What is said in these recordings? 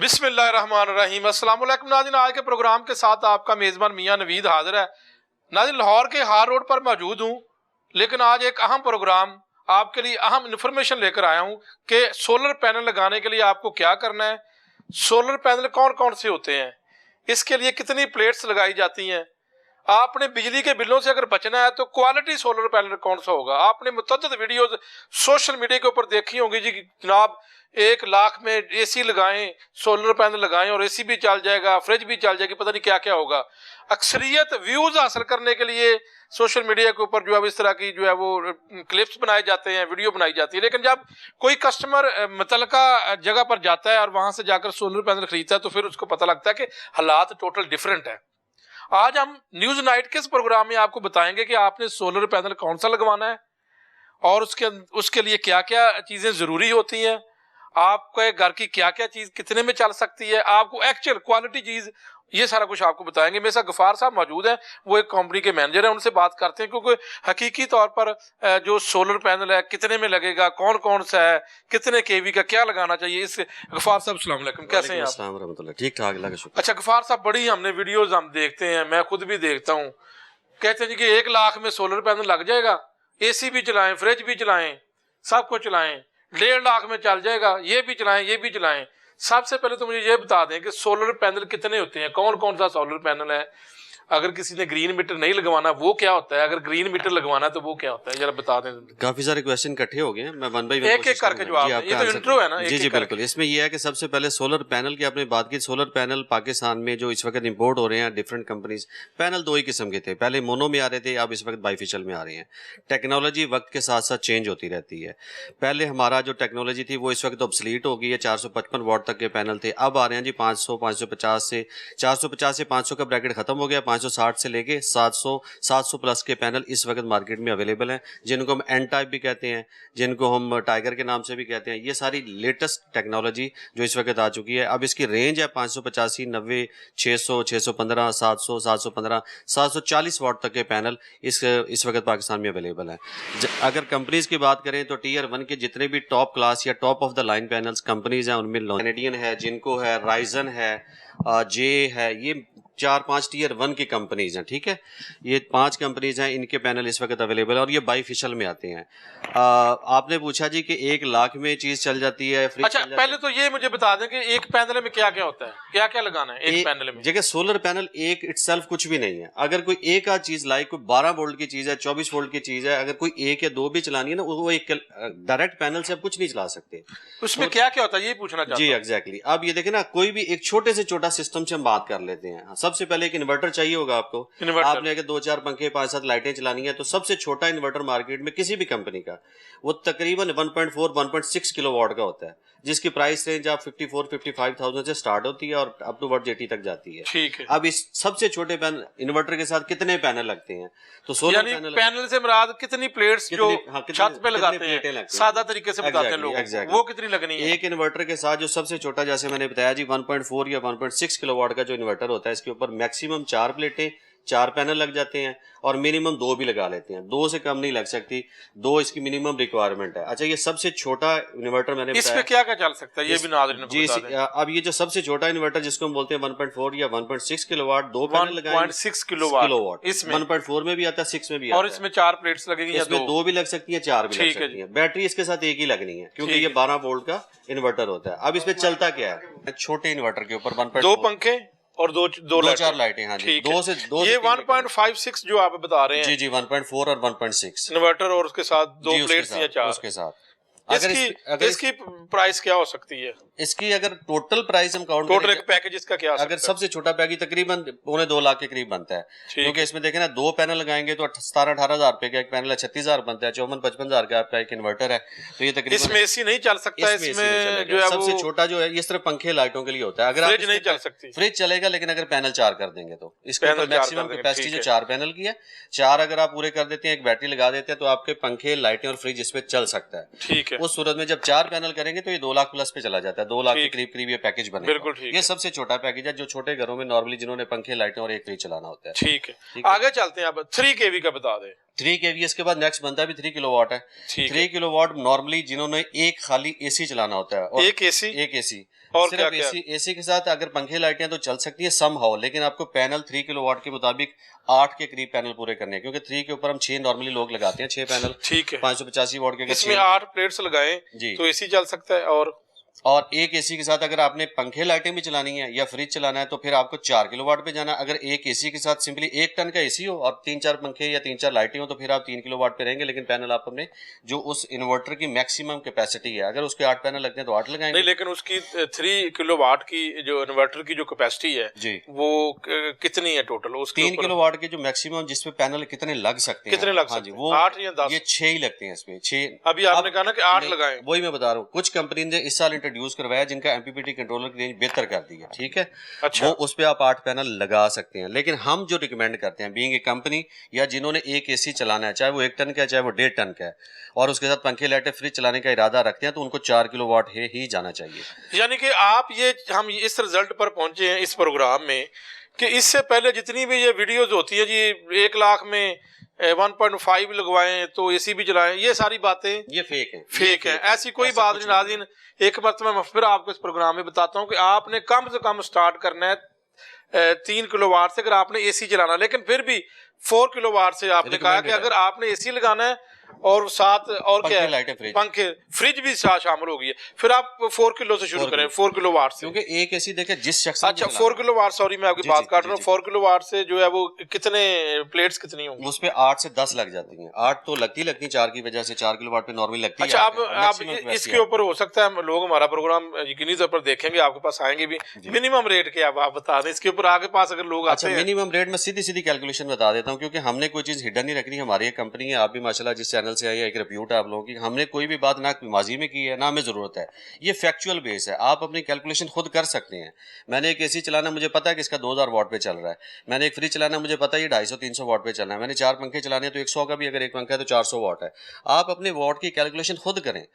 बिस्मिल्लाहिर्रहमानिर्रहीम। अस्सलाम वालेकुम नाज़रीन, आज के प्रोग्राम के साथ आपका मेज़बान मियां नवीद हाजिर है। नाज़रीन, लाहौर के हार रोड पर मौजूद हूँ, लेकिन आज एक अहम प्रोग्राम आपके लिए अहम इन्फॉर्मेशन लेकर आया हूँ कि सोलर पैनल लगाने के लिए आपको क्या करना है, सोलर पैनल कौन कौन से होते हैं, इसके लिए कितनी प्लेट्स लगाई जाती हैं, आपने बिजली के बिलों से अगर बचना है तो क्वालिटी सोलर पैनल कौन सा होगा। आपने मुतअद्दिद वीडियोस सोशल मीडिया के ऊपर देखी होंगी जी, जनाब 1 लाख में एसी लगाएं, सोलर पैनल लगाएं और एसी भी चल जाएगा, फ्रिज भी चल जाएगी, पता नहीं क्या क्या होगा। अक्सरियत व्यूज हासिल करने के लिए सोशल मीडिया के ऊपर जो है इस तरह की जो है वो क्लिप्स बनाए जाते हैं, वीडियो बनाई जाती है, लेकिन जब कोई कस्टमर मुतल्लिका जगह पर जाता है और वहां से जाकर सोलर पैनल खरीदता है तो फिर उसको पता लगता है कि हालात टोटल डिफरेंट है। आज हम न्यूज नाइट के इस प्रोग्राम में आपको बताएंगे कि आपने सोलर पैनल कौन सा लगवाना है और उसके लिए क्या क्या चीजें जरूरी होती हैं, आपके घर की क्या क्या चीज कितने में चल सकती है, आपको एक्चुअल क्वालिटी चीज, ये सारा कुछ आपको बताएंगे। मेरे साथ गफार साहब मौजूद हैं, वो एक कंपनी के मैनेजर हैं, उनसे बात करते हैं क्योंकि हकीकी तौर पर जो सोलर पैनल है कितने में लगेगा, कौन कौन सा है, कितने केवी का क्या लगाना चाहिए। इस गफार साहब अस्सलाम वालेकुम, कैसे हैं आप? ठीक ठाक, अल्लाह का शुक्र। अच्छा गफार साहब, बड़ी हमने वीडियोज हम देखते हैं, मैं खुद भी देखता हूँ, कहते हैं जी कि 1 लाख में सोलर पैनल लग जाएगा, एसी भी चलाएं, फ्रिज भी चलाएं, सब कुछ चलाएं, 1.5 लाख में चल जाएगा, ये भी चलाएं ये भी चलाएं। सबसे पहले तो मुझे ये बता दें कि सोलर पैनल कितने होते हैं, कौन कौन सा सोलर पैनल है, अगर किसी ने ग्रीन मीटर नहीं लगवाना वो क्या होता है, अगर ग्रीन मीटर लगवाना तो वो क्या होता है, जरा बता दें। काफी सारे क्वेश्चन इकट्ठे हो गए हैं, मैं वन बाय वन एक एक करके जवाब, ये तो इंट्रो है ना। जी बिल्कुल। इसमें यह है कि सबसे पहले सोलर पैनल की आपने बात की। सोलर पैनल पाकिस्तान में जो इस वक्त इंपोर्ट हो रहे हैं डिफरेंट कंपनीज, पैनल 2 ही किस्म के थे, पहले मोनो में आ रहे थे, अब इस वक्त बाइफिशियल में आ रहे हैं। टेक्नोलॉजी वक्त के साथ साथ चेंज होती रहती है। पहले हमारा जो टेक्नोलॉजी थी वो इस वक्त ऑब्सलीट हो गई है, 455 वाट तक के पैनल थे, अब आ रहे हैं जी 500 550 से 450 से 500 का ब्रैकेट खत्म हो गया, 560 से लेके 700 प्लस के पैनल इस वक्त मार्केट में अवेलेबल हैं, जिनको हम एन टाइप भी कहते हैं, जिनको हम टाइगर के नाम से भी कहते हैं। ये सारी लेटेस्ट टेक्नोलॉजी जो इस वक्त आ चुकी है। अब इसकी रेंज है 585, 90, 600, 615, 700, 715, 740 वाट तक के पैनल इस वक्त पाकिस्तान में अवेलेबल है। अगर कंपनीज की बात करें तो टियर 1 के जितने भी टॉप क्लास या top of the line panels companies हैं उनमें कैनेडियन है, जिनको है, राइजन है, जे है, ये 4-5 टियर 1 की कंपनीज हैं। ठीक है, ये 5 कंपनीज हैं, इनके पैनल इस वक्त अवेलेबल है और ये बाइफिशियल में आते हैं। आपने पूछा जी कि 1 लाख में चीज चल जाती है, फ्रिज। अच्छा पहले तो ये मुझे बता दें कि एक पैनल में क्या क्या होता है, क्या क्या लगाना है एक पैनल में। जगह सोलर पैनल एक इटसेल्फ कुछ भी नहीं है। अगर कोई एक आध चीज लाइक कोई 12 वोल्ट की चीज है, 24 वोल्ट की चीज है, अगर कोई 1 या 2 भी चलानी है ना, वो एक डायरेक्ट पैनल से आप कुछ नहीं चला सकते। उसमें क्या क्या होता है ये पूछना चाहता हूं। जी एग्जैक्टली। अब ये देखें ना, कोई भी एक छोटे से छोटा सिस्टम से हम बात कर लेते हैं। सबसे पहले एक इन्वर्टर चाहिए होगा आपको। आपने अगर 2-4 पंखे 5-7 लाइटें चलानी है तो सबसे छोटा इन्वर्टर मार्केट में किसी भी कंपनी का वो तकरीबन 1.4-1.6 किलोवाट का होता है, जिसकी प्राइस रेंज आप 54-55,000 से स्टार्ट होती है और अप टू 80 तक जाती है। ठीक है। अब इस सबसे छोटे इन्वर्टर के साथ कितने पैनल लगते हैं, तो सोलर पैनल से मुराद कितनी प्लेट्स जो छत पे लगाते हैं, सादा तरीके से बताते हैं लोग, वो कितनी लगनी है। एक इन्वर्टर के साथ जो सबसे छोटा, जैसे मैंने बताया जी, 1.4 या 1.6 किलोवाट का जो इन्वर्टर होता है, इसके ऊपर मैक्सिमम 4 प्लेटें, 4 पैनल लग जाते हैं और मिनिमम 2 भी लगा लेते हैं। 2 से कम नहीं लग सकती, 2 इसकी मिनिमम रिक्वायरमेंट है। अच्छा, ये सबसे छोटा इन्वर्टर मैंने बताया, इसमें क्या क्या चल सकता है ये भी नाज़रीन जी। अब ये जो सबसे छोटा इन्वर्टर जिसको हम बोलते हैं 1.4 या 1.6 किलोवाट, 2 पैनल लगाएंगे, 1.6 किलोवाट, इसमें 1.4 में भी आता है, 6 में भी आता है, और इसमें 4 प्लेट्स लगेंगी, इसमें 2 भी लग सकती है, 4 भी लग सकती है। बैटरी इसके साथ एक ही लगनी है क्योंकि ये 12 वोल्ट का इन्वर्टर होता है। अब इसमें चलता क्या है, छोटे इन्वर्टर के ऊपर 2 पंखे और 2-4 लाइटें। हाँ जी, 2 से 2 ये 1.56 जो आप बता रहे हैं। जी 1.4 और 1.6 इन्वर्टर और उसके साथ 2 प्लेट्स या 4 उसके साथ। इसकी प्राइस क्या हो सकती है? इसकी अगर टोटल प्राइस हम काउंट टोटल एक पैकेज इसका क्या अगर सबसे छोटा पैकेज तकरीबन 2.25 लाख के करीब बनता है, क्योंकि इसमें देखें ना 2 पैनल लगाएंगे तो 17-18 हजार रुपए का एक पैनल है, 36,000 बनता है, 54-55 हजार का आपका एक इन्वर्टर है। तो ये तकरीबन इसमें एसी नहीं चल सकता, इसमें जो है सबसे छोटा जो है ये सिर्फ पंखे लाइटों के लिए होता है। अगर फ्रिज नहीं चल सकती, फ्रिज चलेगा लेकिन अगर पैनल 4 कर देंगे तो इसके ऊपर मैक्सिमम कैपेसिटी जो 4 पैनल की है, 4 अगर आप पूरे कर देते हैं, एक बैटरी लगा देते हैं, तो आपके पंखे, लाइटें और फ्रिज इसमें चल सकता है। ठीक है। उस सूरत में जब 4 पैनल करेंगे तो ये 2 लाख प्लस पे चला जाता है, 2 लाख के करीब ये पैकेज बनेगा। बिल्कुल ठीक। ये सबसे छोटा पैकेज है जो छोटे घरों में नॉर्मली जिन्होंने पंखे, लाइटें और एक फ्रिज चलाना होता है। ठीक है, आगे चलते हैं। अब 3 kV का बता दें। 3 kVA के बाद नेक्स्ट बनता है भी 3 किलोवाट है। 3 किलोवाट नॉर्मली जिन्होंने एक खाली एसी चलाना होता है, और एक एसी और सिर्फ क्या एसी के साथ अगर पंखे लाइटें तो चल सकती है सम हाउ, लेकिन आपको पैनल 3 किलोवाट के मुताबिक 8 के करीब पैनल पूरे करने हैं, क्योंकि 3 के ऊपर हम 6 नॉर्मली लोग लगाते हैं, 6 पैनल। ठीक है, 585 वाट के इसमें 8 प्लेट्स लगाएं तो एसी चल सकता है। और एक एसी के साथ अगर आपने पंखे लाइटें भी चलानी है या फ्रिज चलाना है तो फिर आपको 4 किलोवाट पे जाना है। अगर एक एसी के साथ सिंपली 1 टन का एसी हो और 3-4 पंखे या 3-4 लाइटें हो तो फिर आप 3 किलोवाट पे रहेंगे, लेकिन पैनल आप अपने जो उस इन्वर्टर की मैक्सिमम कैपेसिटी है, अगर उसके 8 पैनल लगते हैं तो 8 लगाएंगे। नहीं, लेकिन उसकी 3 किलोवाट की जो इन्वर्टर की जो कैपेसिटी है जी वो कितनी है टोटल? उसके 3 किलोवाट के जो मैक्सिमम जिसपे पैनल कितने लग सकते हैं, कितने लग सकते हैं? वो 8 या 10? ये 6 ही लगते हैं इसमें, 6। अभी आपने कहा ना कि 8 लगाएं, वही मैं बता रहा हूँ। कुछ कंपनी ने इस साल इंट्रोड्यूस करवाया जिनका एमपीपीटी कंट्रोलर की रेंज बेहतर कर दी है, ठीक है। अच्छा, वो उस पे आप 8 पैनल लगा सकते हैं, लेकिन हम जो रिकमेंड करते हैं बीइंग ए कंपनी या जिन्होंने एक एसी चलाना है, चाहे वो 1 टन का है चाहे वो 1.5 टन का है, और उसके साथ पंखे लाइटें फ्रिज चलाने का इरादा रखते हैं, तो उनको 4 किलोवाट ही जाना चाहिए। यानी कि आप हम इस रिजल्ट पर पहुंचे हैं इस प्रोग्राम में कि इससे पहले जितनी भी ये वीडियोस होती है जी 1 लाख में 1.5 लगवाएं तो एसी भी चलाएं, ये सारी बातें ये फेक है, ऐसी कोई बात नहीं। नाज़रीन, एक मरतबा मैं फिर आपको इस प्रोग्राम में बताता हूँ कि आपने कम से कम स्टार्ट करना है 3 किलोवाट से, अगर आपने एसी चलाना, लेकिन फिर भी 4 किलोवाट से आपने कहा कि अगर आपने एसी लगाना है और साथ और क्या है पंखे फ्रिज भी शामिल होगी, फिर आप 4 किलो से शुरू करें, 4 किलोवाट से, क्योंकि एक एसी देखे जिस शख्स। अच्छा 4 किलोवाट, सॉरी मैं आपकी बात काट रहा हूँ। 4 किलोवाट से जो है वो कितने प्लेट्स कितनी होंगी? उस पे 8 से 10 लग जाती हैं। 8 तो लगती 4 की वजह से 4 किलोवाट पे नॉर्मली लगती है। अच्छा, अब इसके ऊपर हो सकता है लोग हमारा प्रोग्राम यकीनी तौर पर देखेंगे, आपके पास आएंगे भी। मिनिमम रेट क्या आप बता दें इसके ऊपर, आगे पास अगर लोग आते हैं। मिनिमम रेट में सीधी कैलकुलेशन बता देता हूँ, क्योंकि हमने कोई चीज हिडन नहीं रखनी। हमारी एक कंपनी है, आप भी माशाल्लाह जिस चैनल से आई है, एक रिप्यूट है आप लोगों की। हमने कोई भी बात ना माजी में की है ना हमें जरूरत है, ये फैक्चुअल बेस है। आप अपनी कैलकुलेशन खुद कर सकते हैं। मैंने एक एसी चलाना, मुझे पता है कि इसका 2000 वाट पे चल रहा है। मैंने एक फ्रिज चलाना, मुझे पता है ये 250-300 वाट पे चलना है। मैंने 4 पंखे चलाने हैं तो 100 का भी अगर एक पंखा है तो 400 वाट है। आप अपने वाट की कैलकुलेशन खुद करें।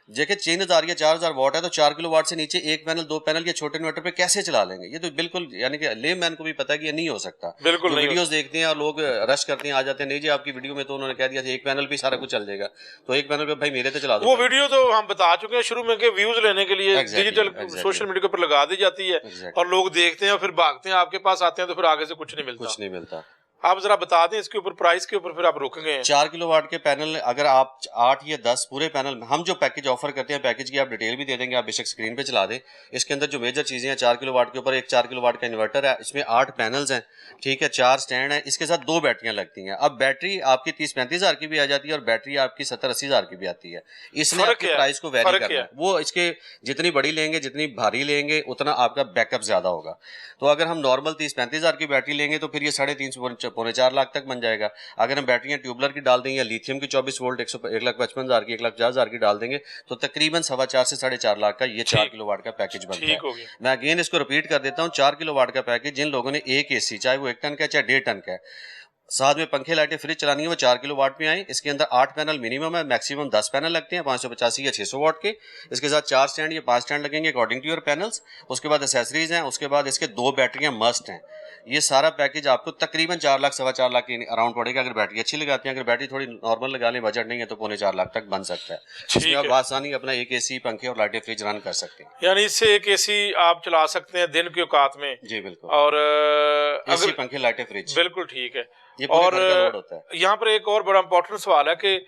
देखिए 3000 या 4000 वाट है तो 4 किलो वाट से नीचे 1 पैनल 2 पैनल के छोटे इन्वर्टर पे कैसे चला लेंगे? ये तो बिल्कुल यानी कि लेमैन को भी पता है कि ये नहीं हो सकता। बिल्कुल नहीं। वीडियोस देखते हैं और लोग रश करते हैं, आ जाते हैं, नहीं जी आपकी वीडियो में तो उन्होंने कह दिया था 1 पैनल पे सारा कुछ चल जाएगा, तो 1 पैनल पे भाई मेरे तो चला दो। वो वीडियो तो हम बता चुके हैं शुरू में कि व्यूज लेने के लिए डिजिटल सोशल मीडिया के ऊपर लगा दी जाती है और लोग देखते हैं और फिर भागते हैं, आपके पास आते हैं तो फिर आगे से कुछ नहीं मिलता। आप जरा बता दें इसके ऊपर, प्राइस के ऊपर, फिर आप रोकेंगे। 4 किलोवाट के पैनल अगर आप 8 या 10 पूरे पैनल, हम जो पैकेज ऑफर करते हैं, पैकेज की आप डिटेल भी दे देंगे, आप बेशक स्क्रीन पे चला दें। इसके अंदर जो मेजर चीजें हैं, 4 किलोवाट के ऊपर एक 4 किलोवाट का इन्वर्टर है, इसमें 8 पैनल्स हैं, ठीक है, 4 स्टैंड है, इसके साथ 2 बैटरियां लगती हैं। अब बैटरी आपकी 30-35 हजार की भी आ जाती है और बैटरी आपकी 70-80 हजार की भी आती है। इसमें आपके प्राइस को वेरी करना है। वो इसके जितनी बड़ी लेंगे, जितनी भारी लेंगे, उतना आपका बैकअप ज्यादा होगा। तो अगर हम नॉर्मल 30-35 हजार की बैटरी लेंगे तो फिर ये 3.5 पौने 4 लाख तक बन जाएगा। अगर हम बैटरियां ट्यूबलर की डाल देंगे या लिथियम की 24 वोल्ट 1,55,000 की, 1,50,000 की डाल देंगे तो तकरीबन 4.25 से 4.5 लाख का ये 4 किलोवाट का पैकेज बनता है। मैं अगेन इसको रिपीट कर देता हूँ, 4 किलोवाट का पैकेज जिन लोगों ने एक एसी, चाहे वो 1 टन का चाहे 1.5 टन का है, साथ में पंखे लाइटें फ्रिज चलानी है, वो 4 किलो वाट में आए। इसके अंदर 8 पैनल मिनिमम है, मैक्सिमम 10 पैनल लगते हैं 585 या 600 वाट के। इसके साथ 4 स्टैंड या 5 स्टैंड लगेंगे अकॉर्डिंग टू योर पैनल्स। उसके बाद एसेसरीज हैं, उसके बाद इसके 2 बैटरियां मस्ट हैं। ये सारा पैकेज आपको तकरीबन 4 लाख 4.25 लाख के अराउंड पड़ेगा अगर बैटरी अच्छी लगाते हैं। अगर बैटरी थोड़ी नॉर्मल लगा लें, बजट नहीं है, तो 3.25 लाख तक बन सकता है। इसमें आप आसानी अपना एक एसी, पंखे और लाइटें फ्रिज रन कर सकते हैं। यानी इससे एक एसी आप चला सकते हैं दिन के औकात में। जी बिल्कुल। और एसी, पंखे, लाइटें, फ्रिज, बिल्कुल ठीक है। और यहाँ पर एक और बड़ा इंपॉर्टेंट सवाल है कि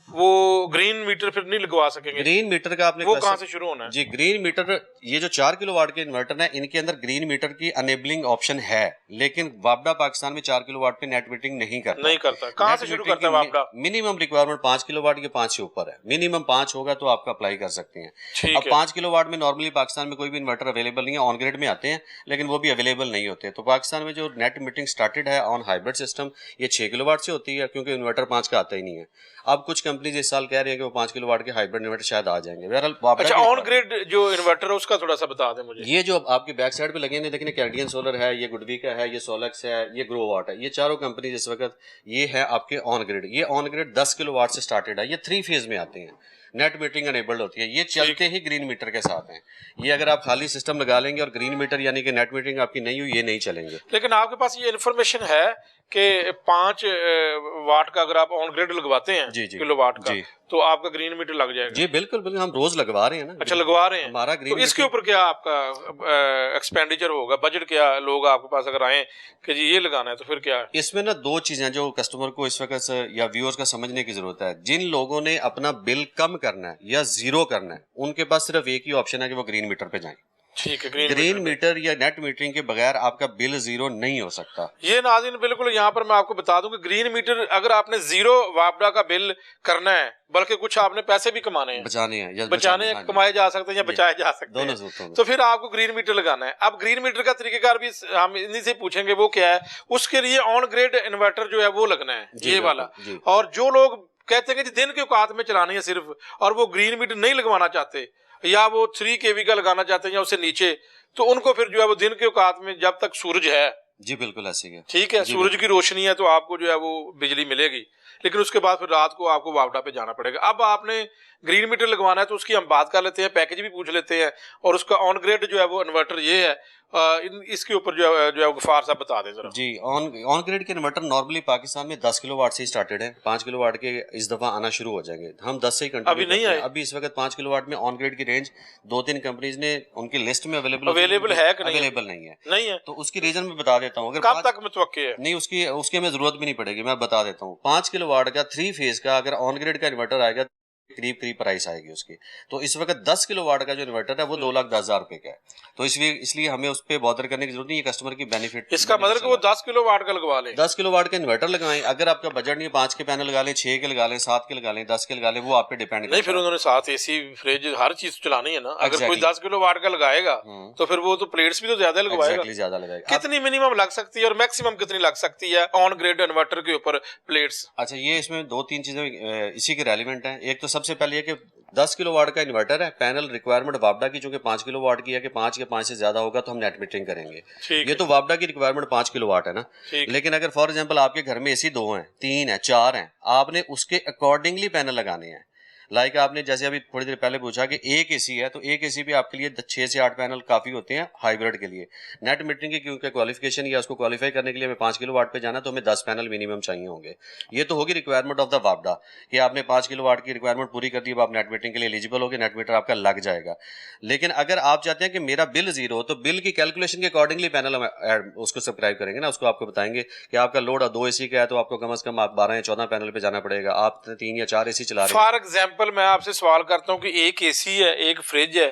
वो ग्रीन मीटर फिर नहीं लगवा सकेंगे। ग्रीन मीटर का आपने वो कहाँ से शुरू होना है? जी, ग्रीन मीटर, ये जो 4 किलोवाट के इन्वर्टर है, इनके अंदर ग्रीन मीटर की अनेबलिंग ऑप्शन है, लेकिन वापडा पाकिस्तान में 4 किलोवाट पे नेट मीटरिंग नहीं करता। कहाँ से शुरू करता है वापडा? मिनिमम रिक्वायरमेंट 5 किलोवाट के 5 से ऊपर है, मिनिमम 5 होगा तो आपका अप्लाई कर सकते हैं। अब 5 किलोवाट में नॉर्मली पाकिस्तान में कोई भी इन्वर्टर अवेलेबल नहीं है, ऑन ग्रिड में आते हैं लेकिन वो भी अवेलेबल नहीं होते। तो पाकिस्तान में जो नेट मीटरिंग स्टार्टेड है ऑन हाइब्रिड सिस्टम, ये 6 किलोवाट से होती है, क्योंकि इन्वर्टर 5 का आता ही नहीं है। अब कुछ कंपनीज इस साल कह रही है कि वो 5 किलोवाट के हाइब्रिड इन्वर्टर शायद आ जाएंगे। अच्छा, ऑन ग्रिड जो इन्वर्टर है उसका थोड़ा सा बता दें मुझे। ये जो आपके बैक साइड पे लगे हैं, देखिए कैनेडियन सोलर है, ये गुडवी का है, ये सोलक्स है, ये ग्रोवाट है, ये चारों कंपनी इस वक्त ये है आपके ऑन ग्रिड। ये ऑन ग्रिड 10 किलोवाट से स्टार्टेड है, ये 3 फेज में आते हैं। नेट मीटरिंग अनेबल्ड होती है, ये चलते ही ग्रीन मीटर के साथ हैं। ये अगर आप खाली सिस्टम लगा लेंगे और ग्रीन मीटर यानी कि नेट मीटरिंग आपकी नहीं हुई, ये नहीं चलेंगे। लेकिन आपके पास ये इन्फॉर्मेशन है कि 5 वाट का अगर आप ऑन ग्रिड लगवाते हैं, जी जी, किलो वाट का, जी तो आपका ग्रीन मीटर लग जाएगा? जी बिल्कुल बिल्कुल, हम रोज लगवा रहे हैं ना। अच्छा, लगवा रहे हैं। हमारा ग्रीन तो इसके ऊपर क्या आपका एक्सपेंडिचर होगा, बजट क्या लोग आपके पास अगर आए कि जी ये लगाना है, तो फिर क्या है? इसमें ना दो चीजें जो कस्टमर को इस वक्त या व्यूअर्स का समझने की जरूरत है। जिन लोगों ने अपना बिल कम करना है या जीरो करना है, उनके पास सिर्फ एक ही ऑप्शन है कि वो ग्रीन मीटर पे जाएं। ठीक है, ग्रीन मीटर या नेट मीटरिंग के बगैर आपका बिल जीरो नहीं हो सकता। ये नाज़रीन बिल्कुल यहाँ पर मैं आपको बता दूं कि ग्रीन मीटर अगर आपने जीरो वापडा का बिल करना है, बल्कि कुछ आपने पैसे भी कमाने हैं, बचाने हैं या बचाने हैं, कमाए जा सकते हैं या बचाए जा सकते दोनों हैं, सूत्रों में। तो फिर आपको ग्रीन मीटर लगाना है। अब ग्रीन मीटर का तरीकेकार भी हम इन्हीं से पूछेंगे, वो क्या है। उसके लिए ऑन ग्रिड इन्वर्टर जो है वो लगना है, ये वाला। और जो लोग कहते हैं कि दिन के औकात में चलानी है सिर्फ, और वो ग्रीन मीटर नहीं लगवाना चाहते, या वो 3 kV का लगाना चाहते हैं या उससे नीचे, तो उनको फिर जो है वो दिन के औकात में जब तक सूरज है, जी बिल्कुल ऐसे ही, ठीक है, सूरज की रोशनी है, तो आपको जो है वो बिजली मिलेगी। लेकिन उसके बाद फिर रात को आपको वापडा पे जाना पड़ेगा। अब आपने ग्रीन मीटर लगवाना है तो उसकी हम बात कर लेते हैं, पैकेज भी पूछ लेते हैं, और उसका ऑन ग्रिड जो है वो इन्वर्टर ये है। इसके ऊपर जो है गफार साहब बता दें जरा। जी, ऑन ग्रिड के इन्वर्टर नॉर्मली पाकिस्तान में 10 किलोवाट से ही स्टार्टेड है। 5 किलोवाट के इस दफा आना शुरू हो जाएंगे। हम 10 से ही कंटिन्यू अभी नहीं आए। अभी इस वक्त 5 किलोवाट में ऑन ग्रिड की रेंज 2-3 कंपनीज ने उनकी लिस्ट में अवेलेबल है कि नहीं? अवेलेबल नहीं है। तो उसकी रीजन मैं बता देता हूँ। अगर कब तक मुतवक्के है? नहीं, उसकी हमें जरूरत भी नहीं पड़ेगी, मैं बता देता हूँ। 5 किलोवाट का 3 फेज का अगर ऑन ग्रिड का इन्वर्टर आएगा, करीब प्राइस आएगी उसकी। तो इस वक्त 10 किलोवाट का जो इन्वर्टर है वो 2,10,000 रुपए का है। तो इसलिए हमें उस पर बॉदर करने की जरूरत नहीं है। कस्टमर की बेनिफिट, इसका मतलब कि वो 10 किलोवाट का लगवा लें। 10 किलोवाट का इन्वर्टर लगाएं। अगर आपका बजट नहीं है, 5 के पैनल लगा लें, 6 के लगा लें, 7 के लगा लें, 10 के लगा लें, वो आप पे डिपेंड नहीं, फिर उन्होंने साथ एसी फ्रिज हर चीज चलानी है ना। अगर कोई 10 किलोवाट का लगाएगा तो फिर वो तो प्लेट्स भी तो ज्यादा लगवाएगा। ज्यादा लगाएगा। कितनी मिनिमम लग सकती है और मैक्सिमम कितनी लग सकती है ऑन ग्रिड इन्वर्टर के ऊपर प्लेट्स? अच्छा, ये इसमें 2-3 चीजें इसी के रेलिवेंट हैं। एक तो सबसे पहले कि 10 किलोवाट का इन्वर्टर है, पैनल रिक्वायरमेंट वापडा की चूंकि 5 किलोवाट की है कि 5 या 5 से ज्यादा होगा तो हम नेट मीटरिंग करेंगे। ये तो वापडा की रिक्वायरमेंट 5 किलोवाट है ना। लेकिन अगर फॉर एग्जांपल आपके घर में एसी 2 हैं, 3 हैं, 4 हैं, आपने उसके अकॉर्डिंगली पैनल लगाने हैं। लाइक आपने जैसे अभी थोड़ी देर पहले पूछा कि एक एसी है, तो एक एसी भी आपके लिए 6 से 8 पैनल काफी होते हैं हाइब्रिड के लिए। नेट मीटरिंग की क्योंकि क्वालिफिकेशन या उसको क्वालिफाई करने के लिए हमें 5 किलोवाट पे जाना, तो हमें 10 पैनल मिनिमम चाहिए होंगे। ये तो होगी रिक्वायरमेंट ऑफ द वापडा कि आपने 5 किलोवाट की रिक्वायरमेंट पूरी कर दी, अब आप नेट मीटरिंग के लिए एलिजिबल होगे, नेट मीटर आपका लग जाएगा। लेकिन अगर आप चाहते हैं कि मेरा बिल जीरो हो, तो बिल की कैलकुलेशन के अकॉर्डिंगली पैनल हम उसको सब्सक्राइब करेंगे ना, उसको आपको बताएंगे कि आपका लोड 2 एसी का है तो आपको कम से कम 12 या 14 पैनल पे जाना पड़ेगा। आप 3 या 4 एसी चला रहे हैं। फॉर एग्जाम्पल मैं आपसे सवाल करता हूँ कि एक एसी है, एक फ्रिज है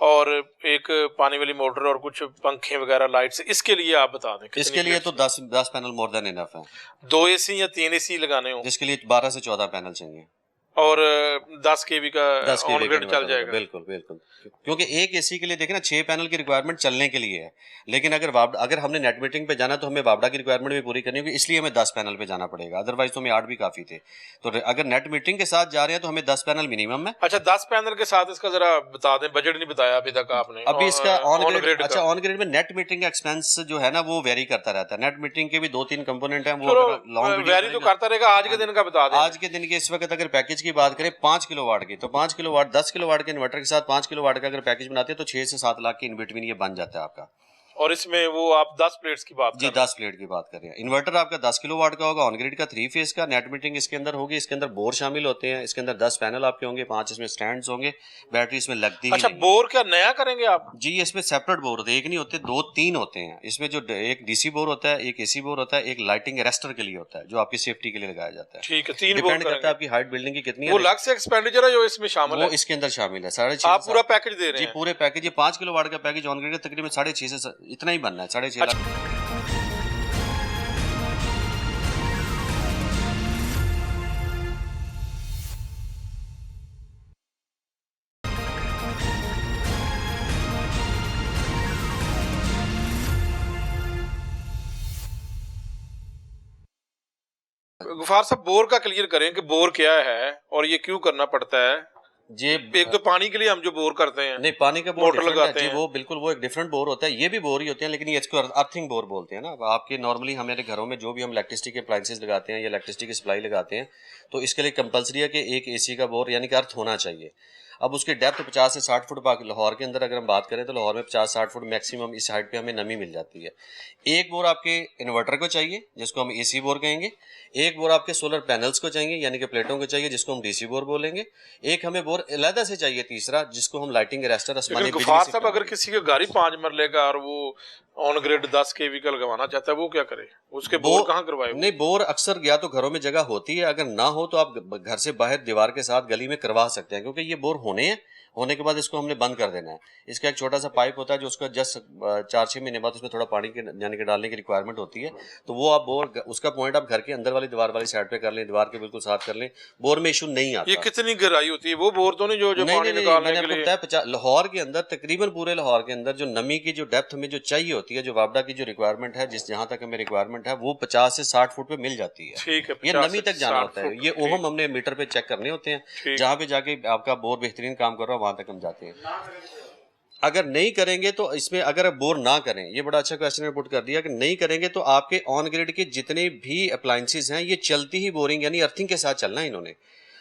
और एक पानी वाली मोटर और कुछ पंखे वगैरह लाइट्स, इसके लिए आप बता दें। इसके लिए तो 10 पैनल मोर देन इनफ है। 2 एसी या 3 एसी लगाने हो, जिसके लिए 12 से 14 पैनल चाहिए और 10 kV का ऑन ग्रिड चल जाएगा। बिल्कुल बिल्कुल, क्योंकि एक एसी के लिए देखें ना 6 पैनल की रिक्वायरमेंट चलने के लिए है। लेकिन अगर हमने नेट मीटरिंग पे जाना तो हमें वापडा की रिक्वायरमेंट भी पूरी करनी होगी, इसलिए हमें 10 पैनल पे जाना पड़ेगा। अदरवाइज तो हमें 8 भी काफी थे। तो अगर नेट मीटरिंग के साथ जा रहे हैं तो हमें 10 पैनल मिनिमम है। अच्छा, 10 पैनल के साथ इसका जरा बता दें, बजट नहीं बताया अभी तक आपने। अभी इसका ऑन ग्रिड, अच्छा ऑन ग्रिड में नेट मीटरिंग का एक्सपेंस जो है ना वो वेरी करता रहता है। नेट मीटरिंग के भी 2-3 कंपोनेंट हैं, वो लॉन्ग वेरी तो करता रहेगा। आज के दिन का बता दें। आज के दिन के इस वक्त अगर पैकेज की बात करें 5 किलोवाट की, तो 5 किलोवाट 10 किलोवाट के इन्वर्टर के साथ 5 किलोवाट का अगर पैकेज बनाते हैं तो 6 से 7 लाख की इन बिटवीन ये बन जाता है आपका। और इसमें वो आप 10 प्लेट्स की बात जी 10 प्लेट की बात कर रहे हैं। इन्वर्टर आपका 10 किलोवाट का होगा, ऑन ग्रिड का 3 फेज का। नेट मीटरिंग इसके अंदर होगी, इसके अंदर बोर शामिल होते हैं, इसके अंदर 10 पैनल आपके होंगे, 5 इसमें स्टैंड्स होंगे, बैटरी इसमें लगती है। अच्छा, बोर क्या नया करेंगे आप? जी, इसमें सेपरेट बोर होते हैं, एक नहीं होते, 2-3 होते हैं इसमें। जो एक डीसी बोर होता है, एक एसी बोर होता है, एक लाइटिंग अरेस्टर के लिए होता है जो आपकी सेफ्टी के लिए लगाया जाता है। ठीक है, 3 बोर डिपेंड करता है आपकी हाइट बिल्डिंग की कितनी है। वो अलग से एक्सपेंडिचर है जो इसमें शामिल है? वो इसके अंदर शामिल है। 6.5 आप पूरा पैकेज दे रहे हैं? जी पूरे पैकेज। ये 5 किलोवाट का पैकेज ऑन ग्रिड तकरीबन 6.5 से इतना ही बनना है, 6.5 लाख। गुफार साहब, बोर का क्लियर करें कि बोर क्या है और ये क्यों करना पड़ता है। ये एक तो पानी के लिए हम जो बोर करते हैं, नहीं, पानी का बोर मोटर different लगाते है जी, हैं, वो बिल्कुल वो एक डिफरेंट बोर होता है, ये भी बोर ही होते हैं, लेकिन ये इसको अर्थिंग बोर बोलते हैं ना। अब आपके नॉर्मली हमारे घरों में जो भी हम इलेक्ट्रिसिटी के अप्लायंसेस लगाते हैं या इलेक्ट्रिसिटी की सप्लाई लगाते हैं, तो इसके लिए कंपलसरी है कि एक एसी का बोर यानी कि अर्थ होना चाहिए। अब उसकी डेप्थ 50 से 60 फुट, बाकी लाहौर के अंदर अगर हम बात करें तो लाहौर में 50-60 फुट मैक्सिमम इस हाइट पे हमें नमी मिल जाती है। एक बोर आपके इन्वर्टर को चाहिए जिसको हम एसी बोर कहेंगे, एक बोर आपके सोलर पैनल्स को चाहिए यानी कि प्लेटों को चाहिए जिसको हम डीसी बोर बोलेंगे, एक हमें बोर अलहदा से चाहिए तीसरा जिसको हम लाइटिंग अरेस्टर आसमानी लेकिन बिजली गफार से साहब, अगर किसी का गाड़ी 5 मरले का और वो ऑन ग्रिड 10 केवी का लगवाना चाहता है, वो क्या करे? उसके बोर कहाँ करवाए? नहीं, बोर अक्सर या तो घरों में जगह होती है, अगर ना हो तो आप घर से बाहर दीवार के साथ गली में करवा सकते हैं, क्योंकि ये बोर होने के बाद इसको हमने बंद कर देना है। इसका एक छोटा सा पाइप होता है जो उसका जस्ट 4-6 महीने बाद उसमें थोड़ा पानी के यानी कि डालने की रिक्वायरमेंट होती है, तो वो आप बोर उसका पॉइंट आप घर के अंदर वाली दीवार वाली साइड पे कर लें, दीवार के बिल्कुल साथ कर लें, बोर में इशू नहीं आता। ये कितनी गहराई होती है? वो बोर तो नहीं जो नहीं, पानी नहीं, निकालने मैंने के आपको लिए? बताया लाहौर के अंदर तकरीबन पूरे लाहौर के अंदर जो नमी की जो डेप्थ हमें जो चाहिए होती है, जो वापडा की जो रिक्वायरमेंट है, जिस जहां तक हमें रिक्वायरमेंट है, वो 50 से 60 फुट पे मिल जाती है। ठीक है, ये 50 नमी से तक जाना 60 होता है, फुट, ये ठीक। ओहम हमने मीटर पे चेक करने होते हैं, ठीक। जहां पे जाके आपका बोर बेहतरीन काम कर रहा है वहां तक हम जाते हैं। अगर नहीं करेंगे तो इसमें अगर बोर ना करें, ये बड़ा अच्छा क्वेश्चन पुट कर दिया कि नहीं करेंगे तो आपके ऑन ग्रिड के जितने भी अप्लायंसेस हैं ये चलती ही बोरिंग यानी अर्थिंग के साथ चलना है इन्होंने।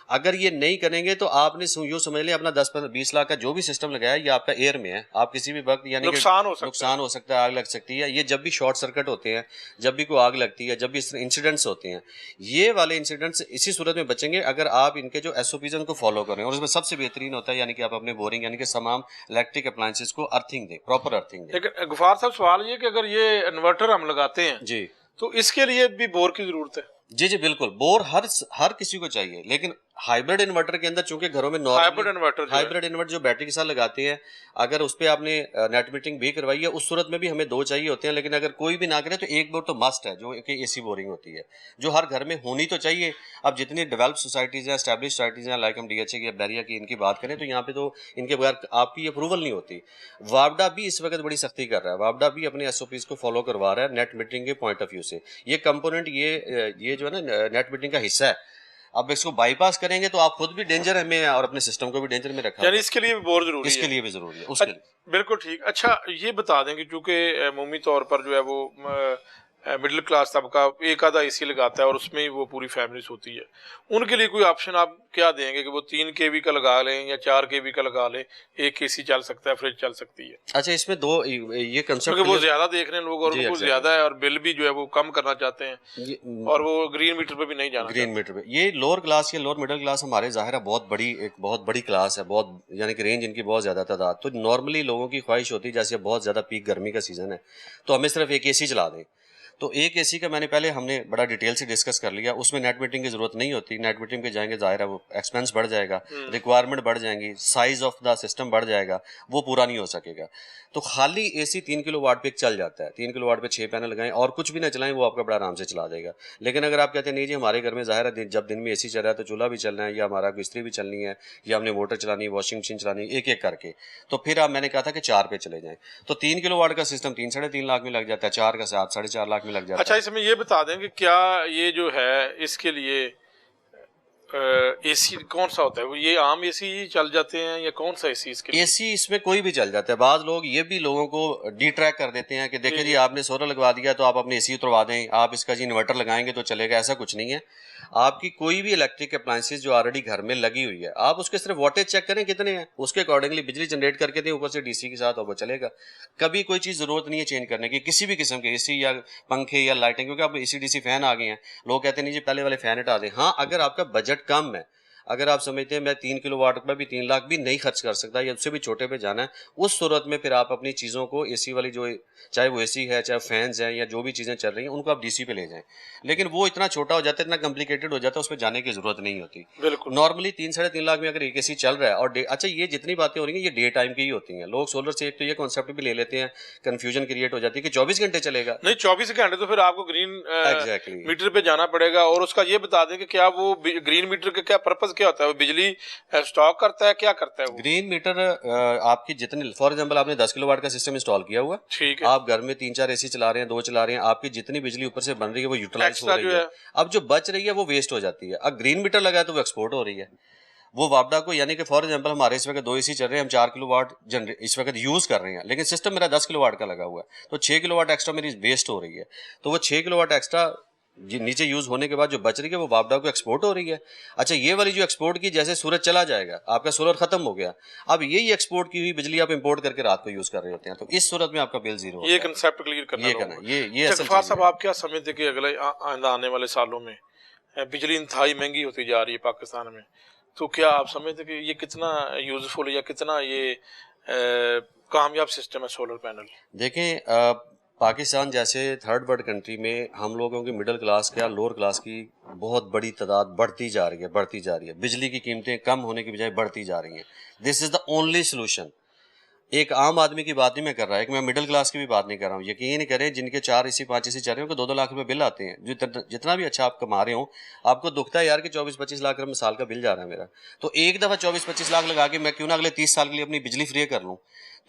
अगर ये नहीं करेंगे तो आपने यूं समझ लिया अपना 10-20 लाख का जो भी सिस्टम लगाया है ये आपका एयर में है, आप किसी भी वक्त यानी कि नुकसान हो सकता है, आग लग सकती है। ये जब भी शॉर्ट सर्किट होते हैं, जब भी कोई आग लगती है, जब भी इस तरह इंसिडेंट्स होते हैं, ये वाले इंसिडेंट्स इसी सूरत में बचेंगे अगर आप इनके जो एसओपीज हैं उनको फॉलो करें। और उसमें सबसे बेहतरीन होता है यानी कि आप अपने बोरिंग यानी कि तमाम इलेक्ट्रिक अप्लायंसेस को अर्थिंग दें, प्रॉपर अर्थिंग दें। लेकिन गफार साहब, सवाल ये कि अगर ये इन्वर्टर हम लगाते हैं जी तो इसके लिए भी बोर की जरूरत है? जी जी बिल्कुल, बोर हर किसी को चाहिए, लेकिन हाइब्रिड इन्वर्टर के अंदर चूंकि घरों में हाइब्रिड इन्वर्टर हाइब्रिड इन्वर्टर जो बैटरी के साथ लगाते हैं, अगर उस पर आपने नेट मीटरिंग भी करवाई है उस सूरत में भी हमें 2 चाहिए होते हैं, लेकिन अगर कोई भी ना करे तो एक बोर तो मस्ट है जो कि एसी बोरिंग होती है, जो हर घर में होनी तो चाहिए। अब जितनी डेवलप सोसाइटीज हैं, एस्टैब्लिश सोसाइटीज हैं, लाइक हम डीएचए की, बैरिया की, इनकी बात करें तो यहाँ पे तो इनके बगैर आपकी अप्रूवल नहीं होती। वापडा भी इस वक्त बड़ी सख्ती कर रहा है, वापडा भी अपने एसओपीज को फॉलो करवा रहा है नेट मीटरिंग के पॉइंट ऑफ व्यू से। ये कंपोनेंट ये जो है ना नेट मीटरिंग का हिस्सा है। अब इसको बाईपास करेंगे तो आप खुद भी डेंजर में और अपने सिस्टम को भी डेंजर में रखा, यानी इसके लिए भी बोर जरूरी है? इसके लिए भी जरूरी है, उसके लिए बिल्कुल ठीक। अच्छा, ये बता दें कि चूंकि अमूमी तौर पर जो है वो मिडिल क्लास तबका एक आधा एसी लगाता है और उसमें ही वो पूरी फैमिलीज होती है, उनके लिए कोई ऑप्शन आप क्या देंगे कि वो 3 केवी का लगा लें या 4 केवी का लगा लें, एक एसी चल सकता है, फ्रिज चल सकती है? अच्छा, इसमें दो ये कंसेप्ट, क्योंकि वो ज्यादा देख रहे हैं लोग और उनको ज्यादा है और बिल भी जो है वो कम करना चाहते हैं और वो ग्रीन मीटर पे भी नहीं जाना, ग्रीन मीटर पे। ये लोअर क्लास या लोअर मिडिल क्लास हमारे ज़ाहिर है बहुत बड़ी क्लास है, बहुत यानी कि रेंज इनकी बहुत ज़्यादा तादाद। तो नॉर्मली लोगों की ख्वाहिश होती है जैसे बहुत ज़्यादा पीक गर्मी का सीज़न है तो हमें सिर्फ एक एसी चला दें, तो एक एसी का हमने बड़ा डिटेल से डिस्कस कर लिया, उसमें नेट मीटरिंग की जरूरत नहीं होती। नेट मीटरिंग पे जाएंगे जाहिर है वो एक्सपेंस बढ़ जाएगा, रिक्वायरमेंट बढ़ जाएंगी, साइज ऑफ द सिस्टम बढ़ जाएगा, वो पूरा नहीं हो सकेगा। तो खाली एसी 3 किलोवाट पे चल जाता है, 3 किलोवाट पे 6 पैनल लगाएं और कुछ भी ना चलाएं, वो आपका बड़ा आराम से चला देगा। लेकिन अगर आप कहते हैं नहीं जी हमारे घर में जाहिर है जब दिन में एसी चल रहा है तो चूल्हा भी चलना है या हमारा इस्त्री भी चलनी है या हमने मोटर चलानी है, वॉशिंग मशीन चलानी है, एक एक करके, तो फिर आप मैंने कहा था कि 4 पे चले जाएं। तो 3 किलोवाट का सिस्टम 3-3.5 लाख में लग जाता है, 4 का 7-4.5 लाख में लग जाता है। अच्छा, इसमें ये बता दें कि क्या ये जो है इसके लिए एसी कौन सा होता है? वो ये आम एसी चल जाते हैं या कौन सा एसी इसके लिए? एसी इसमें कोई भी चल जाता है। बाज लोग ये भी लोगों को डिट्रैक कर देते हैं कि देखिए जी आपने सोलर लगवा दिया तो आप अपने एसी उतरवा दें, आप इसका जी इन्वर्टर लगाएंगे तो चलेगा, ऐसा कुछ नहीं है। आपकी कोई भी इलेक्ट्रिक अप्लायंसेस जो ऑलरेडी घर में लगी हुई है, आप उसके सिर्फ वोल्टेज चेक करें कितने हैं, उसके अकॉर्डिंगली बिजली जनरेट करके दें ऊपर से डीसी के साथ और वो चलेगा। कभी कोई चीज़ जरूरत नहीं है चेंज करने की, किसी भी किस्म के एसी या पंखे या लाइटिंग, क्योंकि अब एसी डीसी फैन आ गए हैं। लोग कहते हैं नहीं जी पहले वाले फैन हटा दें। हाँ, अगर आपका बजट कम है, अगर आप समझते हैं मैं 3 किलोवाट में भी 3 लाख भी नहीं खर्च कर सकता या उससे भी छोटे पे जाना है, उस सूरत में फिर आप अपनी चीज़ों को एसी वाली जो चाहे वो एसी है चाहे फैंस हैं या जो भी चीज़ें चल रही हैं उनको आप डीसी पे ले जाएं। लेकिन वो इतना छोटा हो जाता है, इतना कॉम्प्लिकेटेड हो जाता है, उसमें जाने की जरूरत नहीं होती। बिल्कुल नॉर्मली 3-3.5 लाख में अगर एक एसी चल रहा है और अच्छा ये जितनी बातें हो रही हैं ये डे टाइम की ही होती हैं। लोग सोलर से एक तो ये कॉन्सेप्ट भी ले लेते हैं, कन्फ्यूजन क्रिएट हो जाती है कि 24 घंटे चलेगा। नहीं, 24 घंटे तो फिर आपको ग्रीन एग्जैक्टली मीटर पे जाना पड़ेगा। और उसका ये बता दें कि क्या वो ग्रीन मीटर का क्या पर्पस क्या होता है? वो बिजली स्टॉक करता है, क्या करता है वो? ग्रीन मीटर आपकी जितनी, फॉर एग्जांपल आपने 10 किलोवाट का सिस्टम इंस्टॉल किया हुआ, ठीक है, आप घर में 3-4 एसी चला रहे हैं, 2 चला रहे हैं, आपकी जितनी बिजली ऊपर से बन रही है वो यूटिलाइज हो रही है। अब जो बच रही है वो वेस्ट हो जाती है। अब ग्रीन मीटर लगा है तो वो एक्सपोर्ट हो रही है। वो वापडा को, यानी कि फॉर एग्जांपल हमारे इस वक्त 2 एसी चल रहे हैं, हम 4 किलोवाट इस वक्त यूज़ कर रहे हैं, लेकिन सिस्टम मेरा 10 किलोवाट का लगा हुआ है, तो 6 किलोवाट एक्स्ट्रा मेरी वेस्ट हो रही है। तो वो 6 किलोवाट एक्स्ट्रा नीचे यूज़ होने के बाद जो बच रही है वो वापडा को एक्सपोर्ट हो रही है। अच्छा, ये वाली जो एक्सपोर्ट की, जैसे सूरज चला जाएगा, आपका सोलर खत्म हो गया, अब यही एक्सपोर्ट की हुई बिजली आप इंपोर्ट करके रात को यूज़ कर रहे होते हैं, तो इस सूरत में आपका बिल जीरो होता है। ये कंसेप्ट क्लियर करना, ये करना, ये असल जगफार चीज़ साहब है। आप क्या समझते कि अगले आइंदा आने वाले सालों में बिजली इंतहाई महंगी होती जा रही है पाकिस्तान में, तो क्या आप समझते कि ये कितना यूजफुल या कितना ये कामयाब सिस्टम है सोलर पैनल? देखें, पाकिस्तान जैसे थर्ड वर्ल्ड कंट्री में हम लोगों की मिडिल क्लास क्या लोअर क्लास की बहुत बड़ी तादाद बढ़ती जा रही है। बिजली की कीमतें कम होने की बजाय बढ़ती जा रही हैं। This is the only solution. एक आम आदमी की बात नहीं मैं कर रहा है, कि मैं मिडिल क्लास की भी बात नहीं कर रहा हूँ। यकीन करें, जिनके 4 एसी 5 एसी चल रहे हैं, उनको 2-2 लाख रुपए बिल आते हैं। जितना भी अच्छा आप कमा रहे हो, आपको दुखता है यार कि 24-25 लाख रुपए साल का बिल जा रहा है मेरा। तो एक दफ़ा 24-25 लाख लगा के मैं क्यों ना अगले 30 साल के लिए अपनी बिजली फ्री कर लूँ।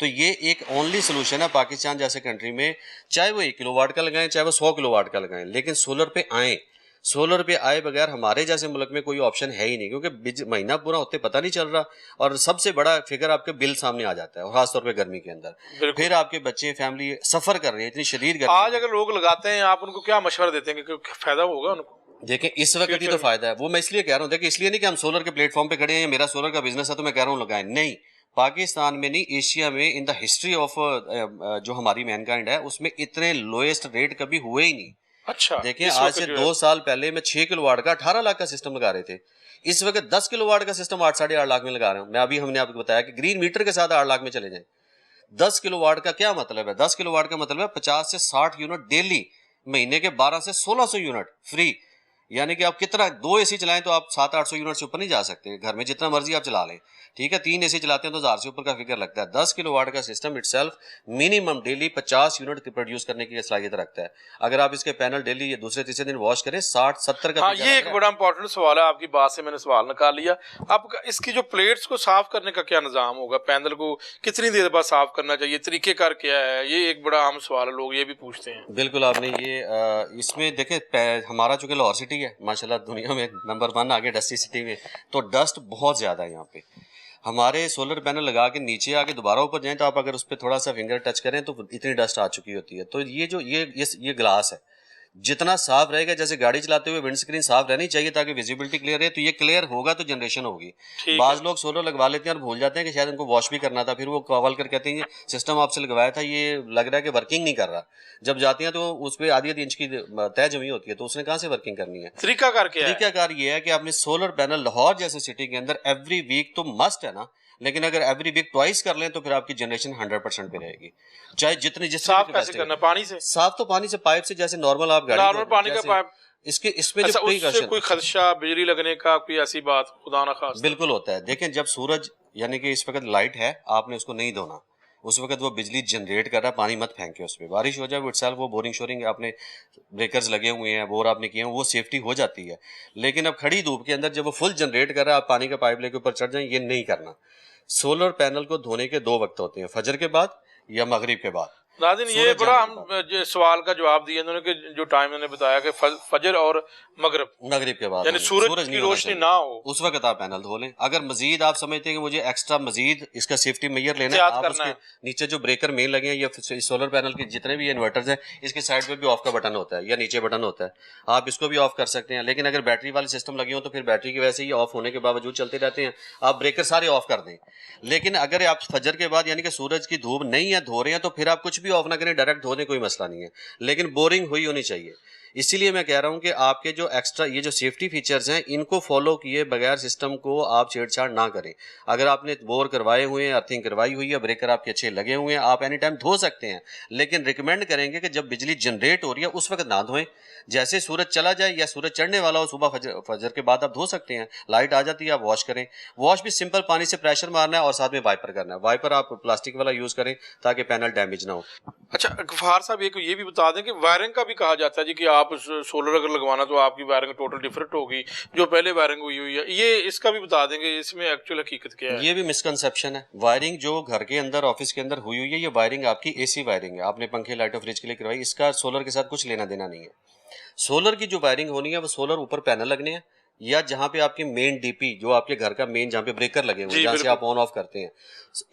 तो ये एक ओनली सोल्यूशन है पाकिस्तान जैसे कंट्री में, चाहे वो 1 किलोवाट का लगाएं, चाहे वो 100 किलोवाट का लगाएं, लेकिन सोलर पे आएँ। सोलर पे आए बगैर हमारे जैसे मुल्क में कोई ऑप्शन है ही नहीं, क्योंकि महीना पूरा होते पता नहीं चल रहा, और सबसे बड़ा फिगर आपके बिल सामने आ जाता है, और खासतौर पे गर्मी के अंदर। फिर आपके बच्चे, फैमिली सफ़र कर रही है, इतनी शदीद गर्मी। आज अगर लोग लगाते हैं, आप उनको क्या मशवरा देते हैं कि फायदा होगा उनको? देखें, इस वक्त ही तो फायदा है, वो मैं इसलिए कह रहा हूँ। देखिए, इसलिए नहीं कि हम सोलर के प्लेटफॉर्म पे खड़े हैं, मेरा सोलर का बिजनेस है तो मैं कह रहा हूँ लगाएं, नहीं। पाकिस्तान में नहीं, एशिया में, इन द हिस्ट्री ऑफ जो हमारी मैनकाइंड है, उसमें इतने लोएस्ट रेट कभी हुए ही नहीं। अच्छा, देखिए, आज से 2 साल पहले मैं 6 किलोवाट का 18 लाख का सिस्टम लगा रहे थे। इस वक्त 10 किलोवाट का सिस्टम 8-8.5 लाख में लगा रहे हूँ मैं। हमने आपको बताया कि ग्रीन मीटर के साथ 8 लाख में चले जाएं। 10 किलोवाट का क्या मतलब है? 10 किलोवाट का मतलब है 50 से 60 यूनिट डेली, महीने के 12 से 1600 यूनिट फ्री। यानी कि आप कितना 2 एसी चलाएं तो आप 700-800 यूनिट से ऊपर नहीं जा सकते, घर में जितना मर्जी आप चला लें, ठीक है। 3 एसी चलाते हैं तो 1000 से ऊपर का फिगर लगता है। 10 किलोवाट का system itself minimum daily 50 unit produce करने की सलाहियत रखता है। अगर आप इसके पैनल डेली दूसरे तीसरे दिन वॉश करें, 60-70 का। हाँ, ये एक बड़ा इंपॉर्टेंट सवाल है, आपकी बात से मैंने सवाल निकाल लिया। अब इसकी जो प्लेट्स को साफ करने का क्या निज़ाम होगा? पैनल को कितनी देर बाद साफ करना चाहिए? तरीकेकार क्या है? ये एक बड़ा अहम सवाल है, लोग ये भी पूछते हैं। बिल्कुल, आपने ये इसमें देखें, हमारा चूंकि लाहौर सिटी है, माशाल्लाह दुनिया में नंबर 1 आगे डस्टी सिटी में, तो डस्ट बहुत ज़्यादा है यहाँ पे। हमारे सोलर पैनल लगा के नीचे आके दोबारा ऊपर जाएं तो आप अगर उस पर थोड़ा सा फिंगर टच करें तो इतनी डस्ट आ चुकी होती है। तो ये जो ये ग्लास है, जितना साफ रहेगा, जैसे गाड़ी चलाते हुए विंड स्क्रीन साफ रहनी चाहिए ताकि विजिबिलिटी क्लियर है, तो ये क्लियर होगा तो जनरेशन होगी। बाज लोग सोलर लगवा लेते हैं और भूल जाते हैं कि शायद उनको वॉश भी करना था, फिर वो कॉल कर कहते हैं सिस्टम आपसे लगवाया था, ये लग रहा है कि वर्किंग नहीं कर रहा। जब जाते हैं तो उस पर आधी इंच की तय जमी होती है, तो उसने कहाँ से वर्किंग करनी है? तरीकाकार ये है कि आपने सोलर पैनल लाहौर जैसे सिटी के अंदर एवरी वीक तो मस्ट है ना, लेकिन अगर एवरी वीक ट्वाइस कर लें तो फिर आपकी जनरेशन 100% पे रहेगी। चाहे जिस साफ कैसे करना? पानी से साफ? तो पानी से, पाइप से, जैसे नॉर्मल आप गाड़ी नॉर्मल पानी का पाइप। इसमें अच्छा, जो उससे कोई खदशा बिजली लगने का कोई ऐसी बात खुदा ना खास्ता? बिल्कुल होता है। देखें, जब सूरज, यानी कि इस वक्त लाइट है, आपने उसको नहीं धोना, उस वक्त वो बिजली जनरेट कर रहा है, पानी मत फेंके उस पर। बारिश हो जाए वो इटसेल्फ, वो बोरिंग शोरिंग आपने ब्रेकर्स लगे हुए हैं, बोर आपने किए हैं, वो सेफ्टी हो जाती है। लेकिन अब खड़ी धूप के अंदर जब वो फुल जनरेट कर रहा है, आप पानी का पाइप लेके ऊपर चढ़ जाएं, ये नहीं करना। सोलर पैनल को धोने के 2 वक्त होते हैं, फजर के बाद या मगरिब के बाद। नाज़रीन, ये बड़ा हम सवाल का जवाब दिया इन्होंने कि जो टाइम इन्होंने बताया कि फजर और मगरिब के बाद, यानी सूरज की रोशनी ना हो, उस वक्त आप पैनल धो लें। अगर मजीद आप समझते हैं कि मुझे एक्स्ट्रा मजीद इसका सेफ्टी मेजर लेना है, आप उसके नीचे जो ब्रेकर मेन लगे हैं, या सोलर पैनल के जितने भी इन्वर्टर्स हैं, इसके साइड पे भी ऑफ का बटन होता है या नीचे बटन होता है, आप इसको भी ऑफ कर सकते हैं। लेकिन अगर बैटरी वाले सिस्टम लगे हो तो फिर बैटरी की वजह से ही ऑफ होने के बावजूद चलते रहते हैं, आप ब्रेकर सारे ऑफ कर दें। लेकिन अगर आप फजर के बाद, यानी कि सूरज की धूप नहीं है, धो रहे हैं, तो फिर आप कुछ भी ऑफ ना करें, डायरेक्ट धो दें, कोई मसला नहीं है, लेकिन बोरिंग हुई होनी चाहिए। इसीलिए मैं कह रहा हूं कि आपके जो एक्स्ट्रा ये जो सेफ्टी फीचर्स हैं, इनको फॉलो किए बगैर सिस्टम को आप छेड़छाड़ ना करें। अगर आपने बोर करवाए हुए हैं, अर्थिंग करवाई हुई है, ब्रेकर आपके अच्छे लगे हुए हैं, आप एनी टाइम धो सकते हैं, लेकिन रिकमेंड करेंगे कि जब बिजली जनरेट हो रही है उस वक्त ना धोएं। जैसे सूरज चला जाए या सूरज चढ़ने वाला हो, सुबह फजर के बाद आप धो सकते हैं। लाइट आ जाती है, आप वॉश करें। वॉश भी सिंपल पानी से प्रेशर मारना है और साथ में वाइपर करना है। वाइपर आप प्लास्टिक वाला यूज करें ताकि पैनल डैमेज ना हो। अच्छा, गफ्फार साहब, ये भी बता दें कि वायरिंग का भी कहा जाता है जी कि आप सोलर अगर लगवाना तो आपकी वायरिंग टोटल डिफरेंट होगी जो पहले वायरिंग हुई है। ये इसका भी बता देंगे, इसमें एक्चुअल हकीकत क्या है? ये भी मिसकंसेप्शन है। वायरिंग जो घर के अंदर, ऑफिस के अंदर हुई है, ये वायरिंग आपकी एसी वायरिंग है, आपने पंखे, लाइटों, फ्रिज के लिए करवाई, इसका सोलर के साथ कुछ लेना देना नहीं है। सोलर की जो वायरिंग होनी है वो सोलर ऊपर पैनल लगने हैं, या जहाँ पे आपकी मेन डीपी, जो आपके घर का मेन जहाँ पे ब्रेकर लगे हुए हैं, जहाँ से आप ऑन ऑफ करते हैं,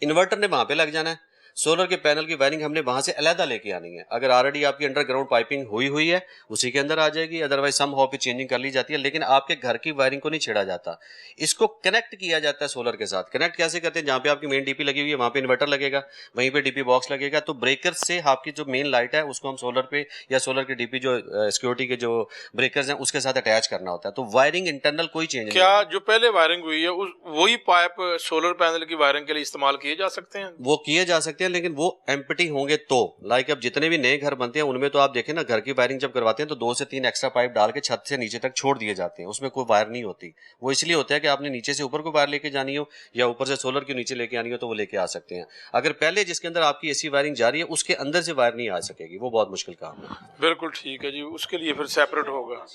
इन्वर्टर ने वहां पे लग जाना है। सोलर के पैनल की वायरिंग हमने वहां से अलहदा लेके आनी है। अगर ऑलरेडी आपकी अंडरग्राउंड पाइपिंग हुई है उसी के अंदर आ जाएगी, अदरवाइज सम हाउ पे चेंजिंग कर ली जाती है, लेकिन आपके घर की वायरिंग को नहीं छेड़ा जाता। इसको कनेक्ट किया जाता है सोलर के साथ। कनेक्ट कैसे करते हैं? जहाँ पे आपकी मेन डीपी लगी हुई है वहां पे इन्वर्टर लगेगा, वहीं पे डीपी बॉक्स लगेगा, तो ब्रेकर से आपकी जो मेन लाइट है उसको हम सोलर पे या सोलर की डीपी जो सिक्योरिटी के जो ब्रेकर्स हैं उसके साथ अटैच करना होता है। तो वायरिंग इंटरनल कोई चेंज नहीं क्या होगी। जो पहले वायरिंग हुई है उस वही पाइप सोलर पैनल की वायरिंग के लिए इस्तेमाल किए जा सकते हैं? वो किए जा सकते हैं, लेकिन वो एम्प्टी होंगे तो। लाइक अब जितने भी नए घर बनते हैं उनमें तो आप देखें ना, घर की वायरिंग जब करवाते हैं तो 2 से 3 एक्स्ट्रा पाइप डाल के छत से नीचे तक छोड़ दिए जाते हैं, उसमें कोई वायर नहीं होती। वो इसलिए होता है कि आपने नीचे से ऊपर को वायर लेके जानी हो या ऊपर से सोलर के नीचे लेके आनी हो तो वो लेके आ सकते हैं। अगर पहले जिसके अंदर आपकी एसी वायरिंग जा रही है उसके अंदर से वायर नहीं आ सकेगी, वो बहुत मुश्किल काम है। बिल्कुल ठीक है जी, उसके लिए फिर सेपरेट होगा।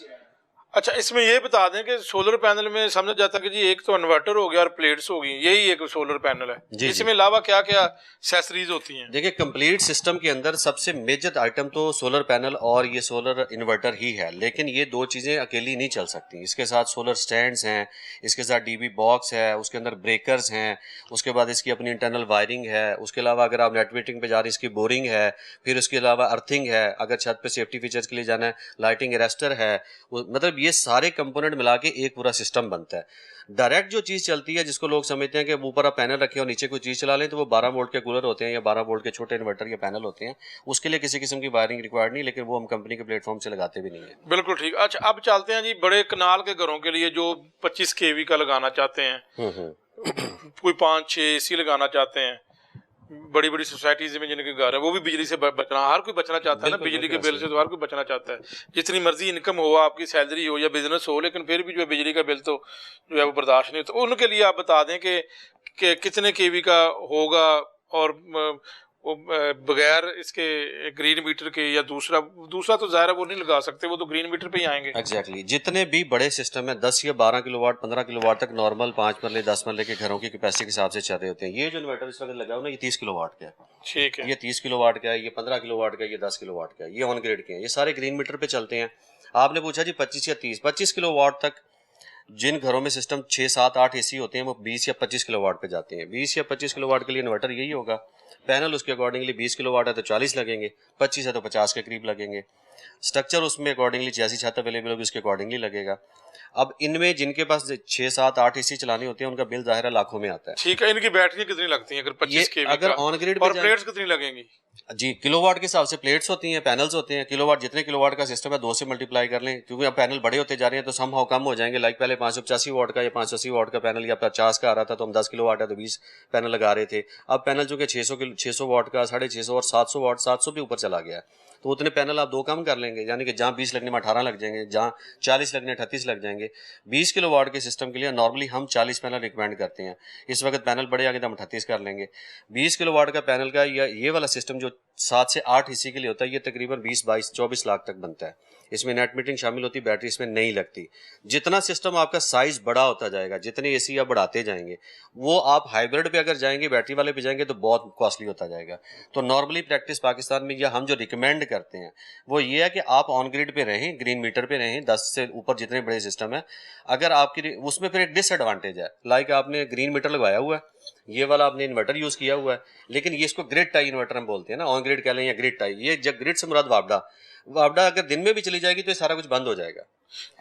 अच्छा, इसमें ये बता दें कि सोलर पैनल में समझा जाता है कि जी एक तो इन्वर्टर हो गया और प्लेट्स होगी, यही एक सोलर पैनल है। इसमें अलावा क्या क्या एक्सेसरीज होती हैं? देखिए, कंप्लीट सिस्टम के अंदर सबसे मेजर आइटम तो सोलर पैनल और ये सोलर इन्वर्टर ही है, लेकिन ये दो चीज़ें अकेली नहीं चल सकती। इसके साथ सोलर स्टैंड्स हैं, इसके साथ डीबी बॉक्स है, उसके अंदर ब्रेकर्स हैं, उसके बाद इसकी अपनी इंटरनल वायरिंग है, उसके अलावा अगर आप नेट मीटरिंग पे जा रही है इसकी बोरिंग है, फिर उसके अलावा अर्थिंग है, अगर छत पे सेफ्टी फीचर्स के लिए जाना है लाइटिंग अरेस्टर है। मतलब ये सारे कंपोनेंट मिला के एक पूरा सिस्टम बनता है। डायरेक्ट जो चीज़ चलती है जिसको लोग समझते हैं कि ऊपर आप पैनल रखे और नीचे कोई चीज़ चला लें, तो वो 12 वोल्ट के कूलर होते हैं या 12 वोल्ट के छोटे इन्वर्टर या पैनल होते हैं। उसके लिए किसी किस्म की वायरिंग रिक्वायर्ड नहीं, लेकिन वो हम कंपनी के प्लेटफॉर्म से लगाते भी नहीं है। बिल्कुल ठीक। अच्छा, अब चलते हैं जी बड़े कनाल के घरों के लिए जो 25 केवी का लगाना चाहते हैं, कोई 5-6 एसी लगाना चाहते हैं, बड़ी बड़ी सोसाइटीज में जिनके घर है, वो भी बिजली से बचना, हर कोई बचना चाहता है ना, बिजली के बिल से तो हर कोई बचना चाहता है। जितनी मर्जी इनकम हो, आपकी सैलरी हो या बिजनेस हो, लेकिन फिर भी जो है बिजली का बिल तो जो है वो बर्दाश्त नहीं होता। तो उनके लिए आप बता दें कि कितने केवी का होगा और वो बगैर इसके ग्रीन मीटर के, या दूसरा तो ज़ाहिर है वो नहीं लगा सकते, वो तो ग्रीन मीटर पे ही आएंगे। एग्जैक्टली जितने भी बड़े सिस्टम है 10 या 12 किलोवाट 15 किलोवाट तक नॉर्मल 5 मरले 10 मरले के घरों की कैपेसिटी के हिसाब से चल रहे होते हैं। ये जो इन्वर्टर इस वक्त लगा हुआ ना, ये 30 किलोवाट का है, ठीक है, ये 30 किलोवाट का है, ये 15 किलोवाट का है, ये 10 किलोवाट का है, ये ऑन ग्रिड के हैं, ये सारे ग्रीन मीटर पे चलते हैं। आपने पूछा जी 25 या 25 किलोवाट तक जिन घरों में सिस्टम 6, 7, 8 एसी होते हैं वो 20 या 25 किलोवाट पे जाते हैं। 20 या 25 किलोवाट के लिए इन्वर्टर यही होगा। पैनल उसके अकॉर्डिंगली 20 किलोवाट है तो 40 लगेंगे, 25 है तो 50 के करीब लगेंगे। स्ट्रक्चर उसमें अकॉर्डिंगली जैसी छत अवेलेबल होगी उसके अकॉर्डिंगली लगेगा। अब इनमें जिनके पास 6, 7, 8 एसी चलाने होते हैं उनका बिल ज़ाहिर है लाखों में आता है। ठीक है। इनकी बैटरी कितनी लगती है अगर 25 केवी अगर ऑन ग्रिड और प्लेट्स कितनी लगेंगी? जी, किलोवाट के हिसाब से प्लेट्स होती हैं, पैनल्स होते हैं। किलोवाट जितने किलोवाट का सिस्टम है 2 से मल्टीप्लाई कर लें, क्योंकि अब पैनल बड़े होते जा रहे हैं तो समहाउ कम हो जाएंगे। लाइक पहले 585 वाट का या 580 वाट का पैनल या 50 का आ रहा था तो हम 10 किलोवाट है तो 20 पैनल लगा रहे थे। अब पैनल जो कि 600 वाट का, 650 और 700 वाट, 700 भी ऊपर चला गया, तो उतने पैनल आप 2 कम कर लेंगे, यानी कि जहाँ 20 लगने में 18 लग जाएंगे, जहाँ 40 लगने 38 लग जाएंगे। 20 किलोवाट के सिस्टम के लिए नॉर्मली हम 40 पैनल रिकमेंड करते हैं। इस वक्त पैनल बड़े आ गए तो हम 38 कर लेंगे। 20 किलोवाट का पैनल का या ये वाला सिस्टम जो 7 से 8 हिस्से के लिए होता है, ये तकरीबन 20, 22, 24 लाख तक बनता है। इसमें नेट मीटरिंग शामिल होती है, बैटरी इसमें नहीं लगती। जितना सिस्टम आपका साइज बड़ा होता जाएगा, जितने एसी आप बढ़ाते जाएंगे, वो आप हाइब्रिड पे अगर जाएंगे, बैटरी वाले पे जाएंगे तो बहुत कॉस्टली होता जाएगा। तो नॉर्मली प्रैक्टिस पाकिस्तान में या हम जो रिकमेंड करते हैं वो ये है कि आप ऑन ग्रिड पे रहें, ग्रीन मीटर पे रहें। 10 से ऊपर जितने बड़े सिस्टम है, अगर आपकी उसमें फिर एक डिसएडवांटेज है, लाइक आपने ग्रीन मीटर लगवाया हुआ है, ये वाला आपने इन्वर्टर यूज किया हुआ है, लेकिन ये इसको ग्रिड टाई इन्वर्टर हम बोलते हैं ना, ऑन ग्रिड कह लें या ग्रिड टाई। ये जब ग्रिड से मुराद वापडा अगर दिन में भी चली जाएगी तो ये सारा कुछ बंद हो जाएगा।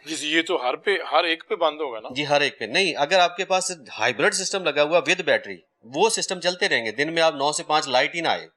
जी, ये तो हर एक पे बंद होगा ना? जी, हर एक पे नहीं। अगर आपके पास हाइब्रिड सिस्टम लगा हुआ विद बैटरी, वो सिस्टम चलते रहेंगे। दिन में आप 9 से 5 लाइट ही ना आए,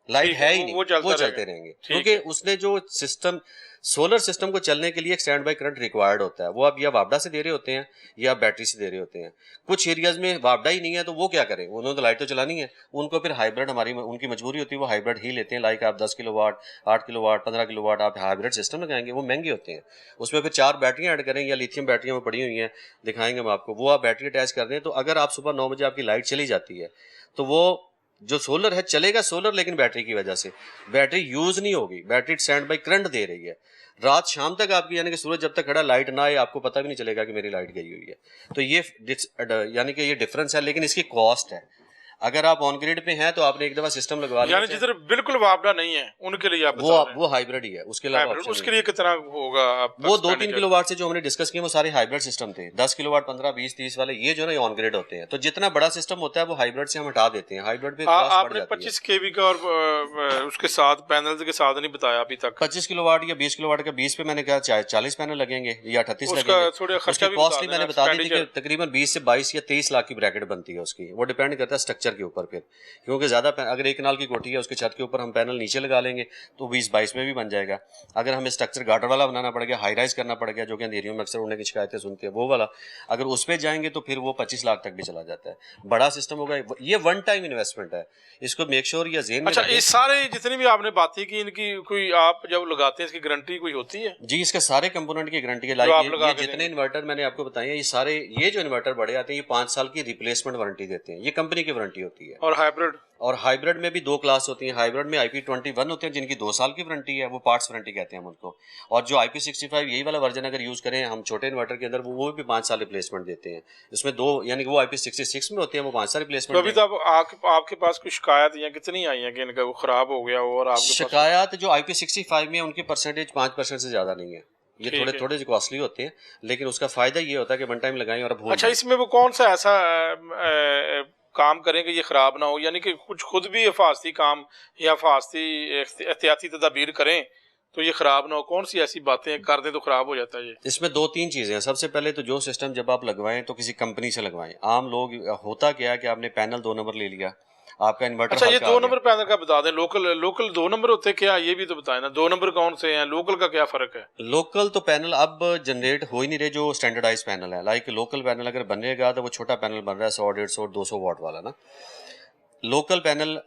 लाइट है ही नहीं, वो चलते रहेंगे, क्योंकि उसने जो सिस्टम सोलर सिस्टम को चलने के लिए एक स्टैंड बाई करंट रिक्वायर्ड होता है। वो आप या वापडा से दे रहे होते हैं या बैटरी से दे रहे होते हैं। कुछ एरियाज में वापडा ही नहीं है तो वो क्या करें, उन्होंने तो लाइट तो चलानी है, उनको फिर हाइब्रिड उनकी मजबूरी होती है, वो हाइब्रिड ही लेते हैं। लाइक आप 10 किलोवाट, 8 किलोवाट, 15 किलोवाट आप हाइब्रिड सिस्टम लगाएंगे, वो महंगे होते हैं। उसमें फिर 4 बैटरियाँ ऐड करें या लिथियम बैटरियाँ पड़ी हुई हैं, दिखाएंगे हम आपको, वो आप बैटरी अटैच कर दें, तो अगर आप सुबह 9 बजे आपकी लाइट चली जाती है तो वो जो सोलर है चलेगा सोलर, लेकिन बैटरी की वजह से बैटरी यूज नहीं होगी, बैटरी स्टैंड बाई करंट दे रही है। रात शाम तक आपकी, यानी कि सूरज जब तक खड़ा, लाइट ना आए, आपको पता भी नहीं चलेगा कि मेरी लाइट गई हुई है। तो ये यानी कि ये डिफरेंस है, लेकिन इसकी कॉस्ट है। अगर आप ऑन ग्रिड पे हैं तो आपने एक दफा सिस्टम लगवा लिया, यानी जिधर बिल्कुल वापडा नहीं है उनके लिए आप बता रहे हैं। वो हाइब्रिड ही है, उसके अलावा हाइब्रिड, ऑप्शन उसके नहीं लिए कितना होगा आप है। वो spending 2-3 किलोवाट से जो हमने डिस्कस किए वो सारे हाइब्रिड सिस्टम थे, 10 किलोवाट, 15, 20, 30 वाले, ये जो ना ऑन ग्रिड होते हैं। तो जितना बड़ा सिस्टम होता है वो हाइब्रिड से हम हटा देते हैं, हाइब्रिड पे कॉस्ट बढ़ आपने जाती है। 25 केवी का और उसके साथ पैनल के साथ नहीं बताया अभी तक। 25 किलोवाट या 20 किलोवाट का 20 पे मैंने कहा 40 पैनल लगेंगे या 38 उसका लगेंगे। थोड़ा खर्चा उसकी भी कॉस्टली बता मैंने देना, बता दी थी कि expenditure। तकरीबन 20 से 22 या 23 लाख की ब्रैकेट बनती है उसकी। वो डिपेंड करता है स्ट्रक्चर के ऊपर फिर, क्योंकि ज्यादा अगर 1 कनाल की कोठी है उसके छत के ऊपर हम पैनल नीचे लगा लेंगे तो 20-22 में भी बन जाएगा। अगर हमें स्ट्रक्चर गार्डर वाला बनाना पड़ेगा, हाई राइज करना पड़ेगा, जो कि अंधेरियों में अक्सर उड़ने की शिकायतें सुनते हैं, वो वाला अगर उस पर जाएंगे तो फिर वो 25 लाख तक भी चला जाता है। बड़ा सिस्टम होगा, ये वन टाइम इन्वेस्टमेंट है, इसको मेक श्योर या जेन में अच्छा, रखें। ये सारे जितनी भी आपने बातें की, इनकी कोई आप जब लगाते हैं इसकी गारंटी कोई होती है? जी, इसका सारे कंपोनेंट की गारंटी है। जो आप लाइक लगा ये के जितने देंगे। इन्वर्टर मैंने आपको बताए हैं, ये सारे, ये जो इन्वर्टर बड़े आते हैं ये 5 साल की रिप्लेसमेंट वारंटी देते हैं, ये कंपनी की वारंटी होती है। और हाइब्रिड? और हाइब्रिड में भी 2 क्लास होती हैं। हाइब्रिड में IP21 होते हैं जिनकी 2 साल की वारंटी है, वो पार्ट्स वारंटी कहते हैं हम उनको। और जो IP65 यही वाला वर्जन अगर यूज करें हम छोटे इन्वर्टर के अंदर, वो भी 5 साल रिप्लेसमेंट देते हैं। इसमें 2 यानी कि वो IP66 में होते हैं, वो 5 साल तो रिप्लेसमेंट अभी तो आपके पास कोई शिकायत या कितनी आई है कि इनका वो खराब हो गया हो और आपके पास? शिकायत जो IP65 में उनकी परसेंटेज 5% से ज्यादा नहीं है। ये ठीक थोड़े है। थोड़े कॉस्टली होते हैं, लेकिन उसका फायदा ये होता है कि वन टाइम लगाएं और भूल अच्छा, जाएं। इसमें वो कौन सा ऐसा काम करें कि ये खराब ना हो, यानी कि कुछ खुद भी हिफाजती काम या हिफाजती एहतियाती तदाबीर करें तो ये खराब ना हो? कौन सी ऐसी बातें कर दें तो खराब हो जाता है ये? इसमें 2-3 चीजें हैं। सबसे पहले तो जो सिस्टम जब आप लगवाएं तो किसी कंपनी से लगवाएं। आम लोग होता क्या है कि आपने पैनल 2 नंबर ले लिया, आपका इन्वर्टर अच्छा, ये हल्का 2 आ गया। नंबर पैनल का बता दें। लोकल 2 नंबर होते क्या, ये भी तो बताएं ना। 2 नंबर कौन से हैं, लोकल का क्या फर्क है? लोकल तो पैनल अब जनरेट हो ही नहीं रहे जो स्टैंडर्डाइज पैनल है। लाइक लोकल पैनल अगर बनेगा तो वो छोटा पैनल बन रहा है 100, 150, 200 वाट वाला ना। लोकल पैनल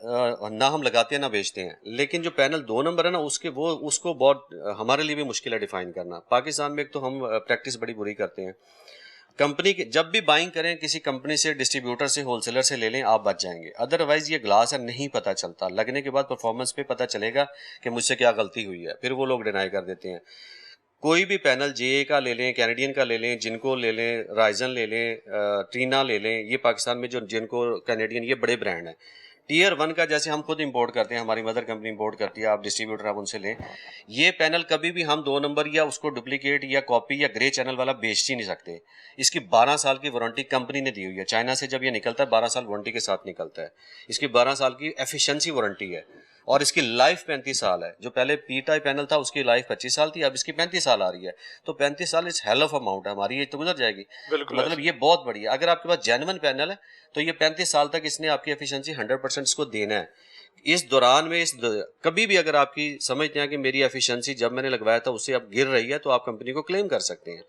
ना हम लगाते हैं ना बेचते हैं, लेकिन जो पैनल 2 नंबर है ना उसको बहुत हमारे लिए भी मुश्किल है डिफाइन करना। पाकिस्तान में एक तो हम प्रैक्टिस बड़ी बुरी करते हैं। कंपनी के जब भी बाइंग करें किसी कंपनी से, डिस्ट्रीब्यूटर से, होलसेलर से ले लें, आप बच जाएंगे। अदरवाइज ये ग्लास है, नहीं पता चलता। लगने के बाद परफॉर्मेंस पे पता चलेगा कि मुझसे क्या गलती हुई है, फिर वो लोग डिनाई कर देते हैं। कोई भी पैनल जे का ले लें, कैनेडियन का ले लें, जिनको ले लें, राइजन ले लें, ट्रीना ले लें, ये पाकिस्तान में जो जिनको कैनेडियन, ये बड़े ब्रांड हैं। टियर 1 का जैसे हम खुद इंपोर्ट करते हैं, हमारी मदर कंपनी इंपोर्ट करती है, आप डिस्ट्रीब्यूटर आप उनसे लें। ये पैनल कभी भी हम 2 नंबर या उसको डुप्लीकेट या कॉपी या ग्रे चैनल वाला बेच ही नहीं सकते। इसकी 12 साल की वारंटी कंपनी ने दी हुई है। चाइना से जब ये निकलता है 12 साल वारंटी के साथ निकलता है। इसकी 12 साल की एफिशिएंसी वारंटी है और इसकी लाइफ 35 साल है। जो पहले पी टाइप पैनल था उसकी लाइफ 25 साल थी, अब इसकी 35 साल आ रही है। तो 35 साल इस हेल ऑफ अमाउंट है, हमारी ये तो गुजर जाएगी। बिल्कुल मतलब ये बहुत बढ़िया। अगर आपके पास जेन्युइन पैनल है तो ये 35 साल तक इसने आपकी एफिशिएंसी 100% इसको देना है। इस दौरान में कभी भी अगर आपकी समझते हैं कि मेरी एफिशिएंसी जब मैंने लगवाया था उससे अब गिर रही है, तो आप कंपनी को क्लेम कर सकते हैं।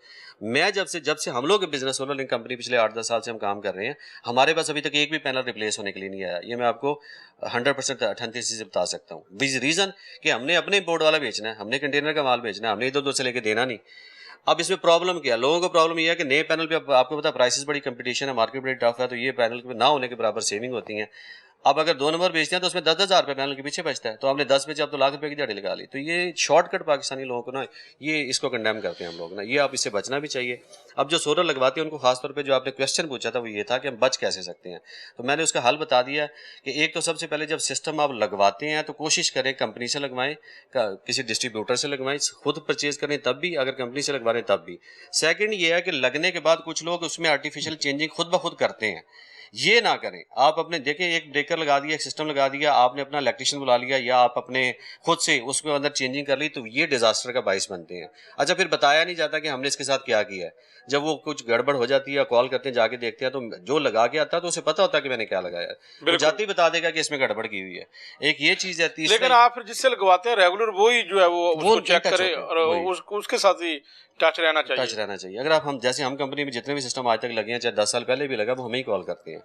मैं जब से हम लोग बिजनेस ओनर लिंक कंपनी पिछले 8-10 साल से हम काम कर रहे हैं, हमारे पास अभी तक एक भी पैनल रिप्लेस होने के लिए नहीं आया। ये मैं आपको 100% अथेंटिसिटी से बता सकता हूँ। विद रीजन कि हमने अपने इंपोर्ट वाला बेचना है, हमने कंटेनर का माल बेचना है, हमने इधर उधर से लेके देना नहीं। अब इसमें प्रॉब्लम क्या है, लोगों को प्रॉब्लम ये है कि नए पैनल पे आपको पता है प्राइसेस बड़ी कंपटीशन है, मार्केट बड़ी टफ है, तो ये पैनल पे ना होने के बराबर सेविंग होती है। अब अगर 2 नंबर बेचते हैं तो उसमें 10,000 रुपये पैनल के पीछे बचता है, तो आपने 10 बेचे, आप तो लाख रुपए की दिहाड़ी लगा ली। तो ये शॉर्टकट पाकिस्तानी लोगों को ना, ये इसको कंडेम करते हैं हम लोग ना, ये आप इससे बचना भी चाहिए। अब जो सोलर लगवाते हैं उनको खासतौर पे जो आपने क्वेश्चन पूछा था वो ये था कि हम बच कैसे सकते हैं, तो मैंने उसका हल बता दिया कि एक तो सबसे पहले जब सिस्टम आप लगवाते हैं तो कोशिश करें कंपनी से लगवाएं, किसी डिस्ट्रीब्यूटर से लगवाएं, खुद परचेज करें तब भी, अगर कंपनी से लगवा रहे तब भी। सेकेंड ये है कि लगने के बाद कुछ लोग उसमें आर्टिफिशियल चेंजिंग खुद ब खुद करते हैं, ये ना करें। आप अपने देखें, एक ब्रेकर लगा दिया, एक सिस्टम लगा दिया, आपने अपना इलेक्ट्रिशियन बुला लिया या आप अपने खुद से उसके अंदर चेंजिंग कर ली, तो ये डिजास्टर का बाइस बनते हैं। अच्छा, फिर बताया नहीं जाता कि हमने इसके साथ क्या किया है। जब वो कुछ गड़बड़ हो जाती है, कॉल करते हैं, जाके देखते हैं, तो जो लगा के आता है तो उसे पता होता है कि मैंने क्या लगाया है, वो जाते ही बता देगा कि इसमें गड़बड़ की हुई है। एक ये चीज है। लेकिन आप फिर जिससे लगवाते हैं रेगुलर वही जो है वो उसको चेक करे और उसके साथ ही टच रहना चाहिए। अगर हम जैसे हम कंपनी में जितने भी सिस्टम आज तक लगे हैं, चाहे 10 साल पहले भी लगा, वो हमें ही कॉल करते हैं।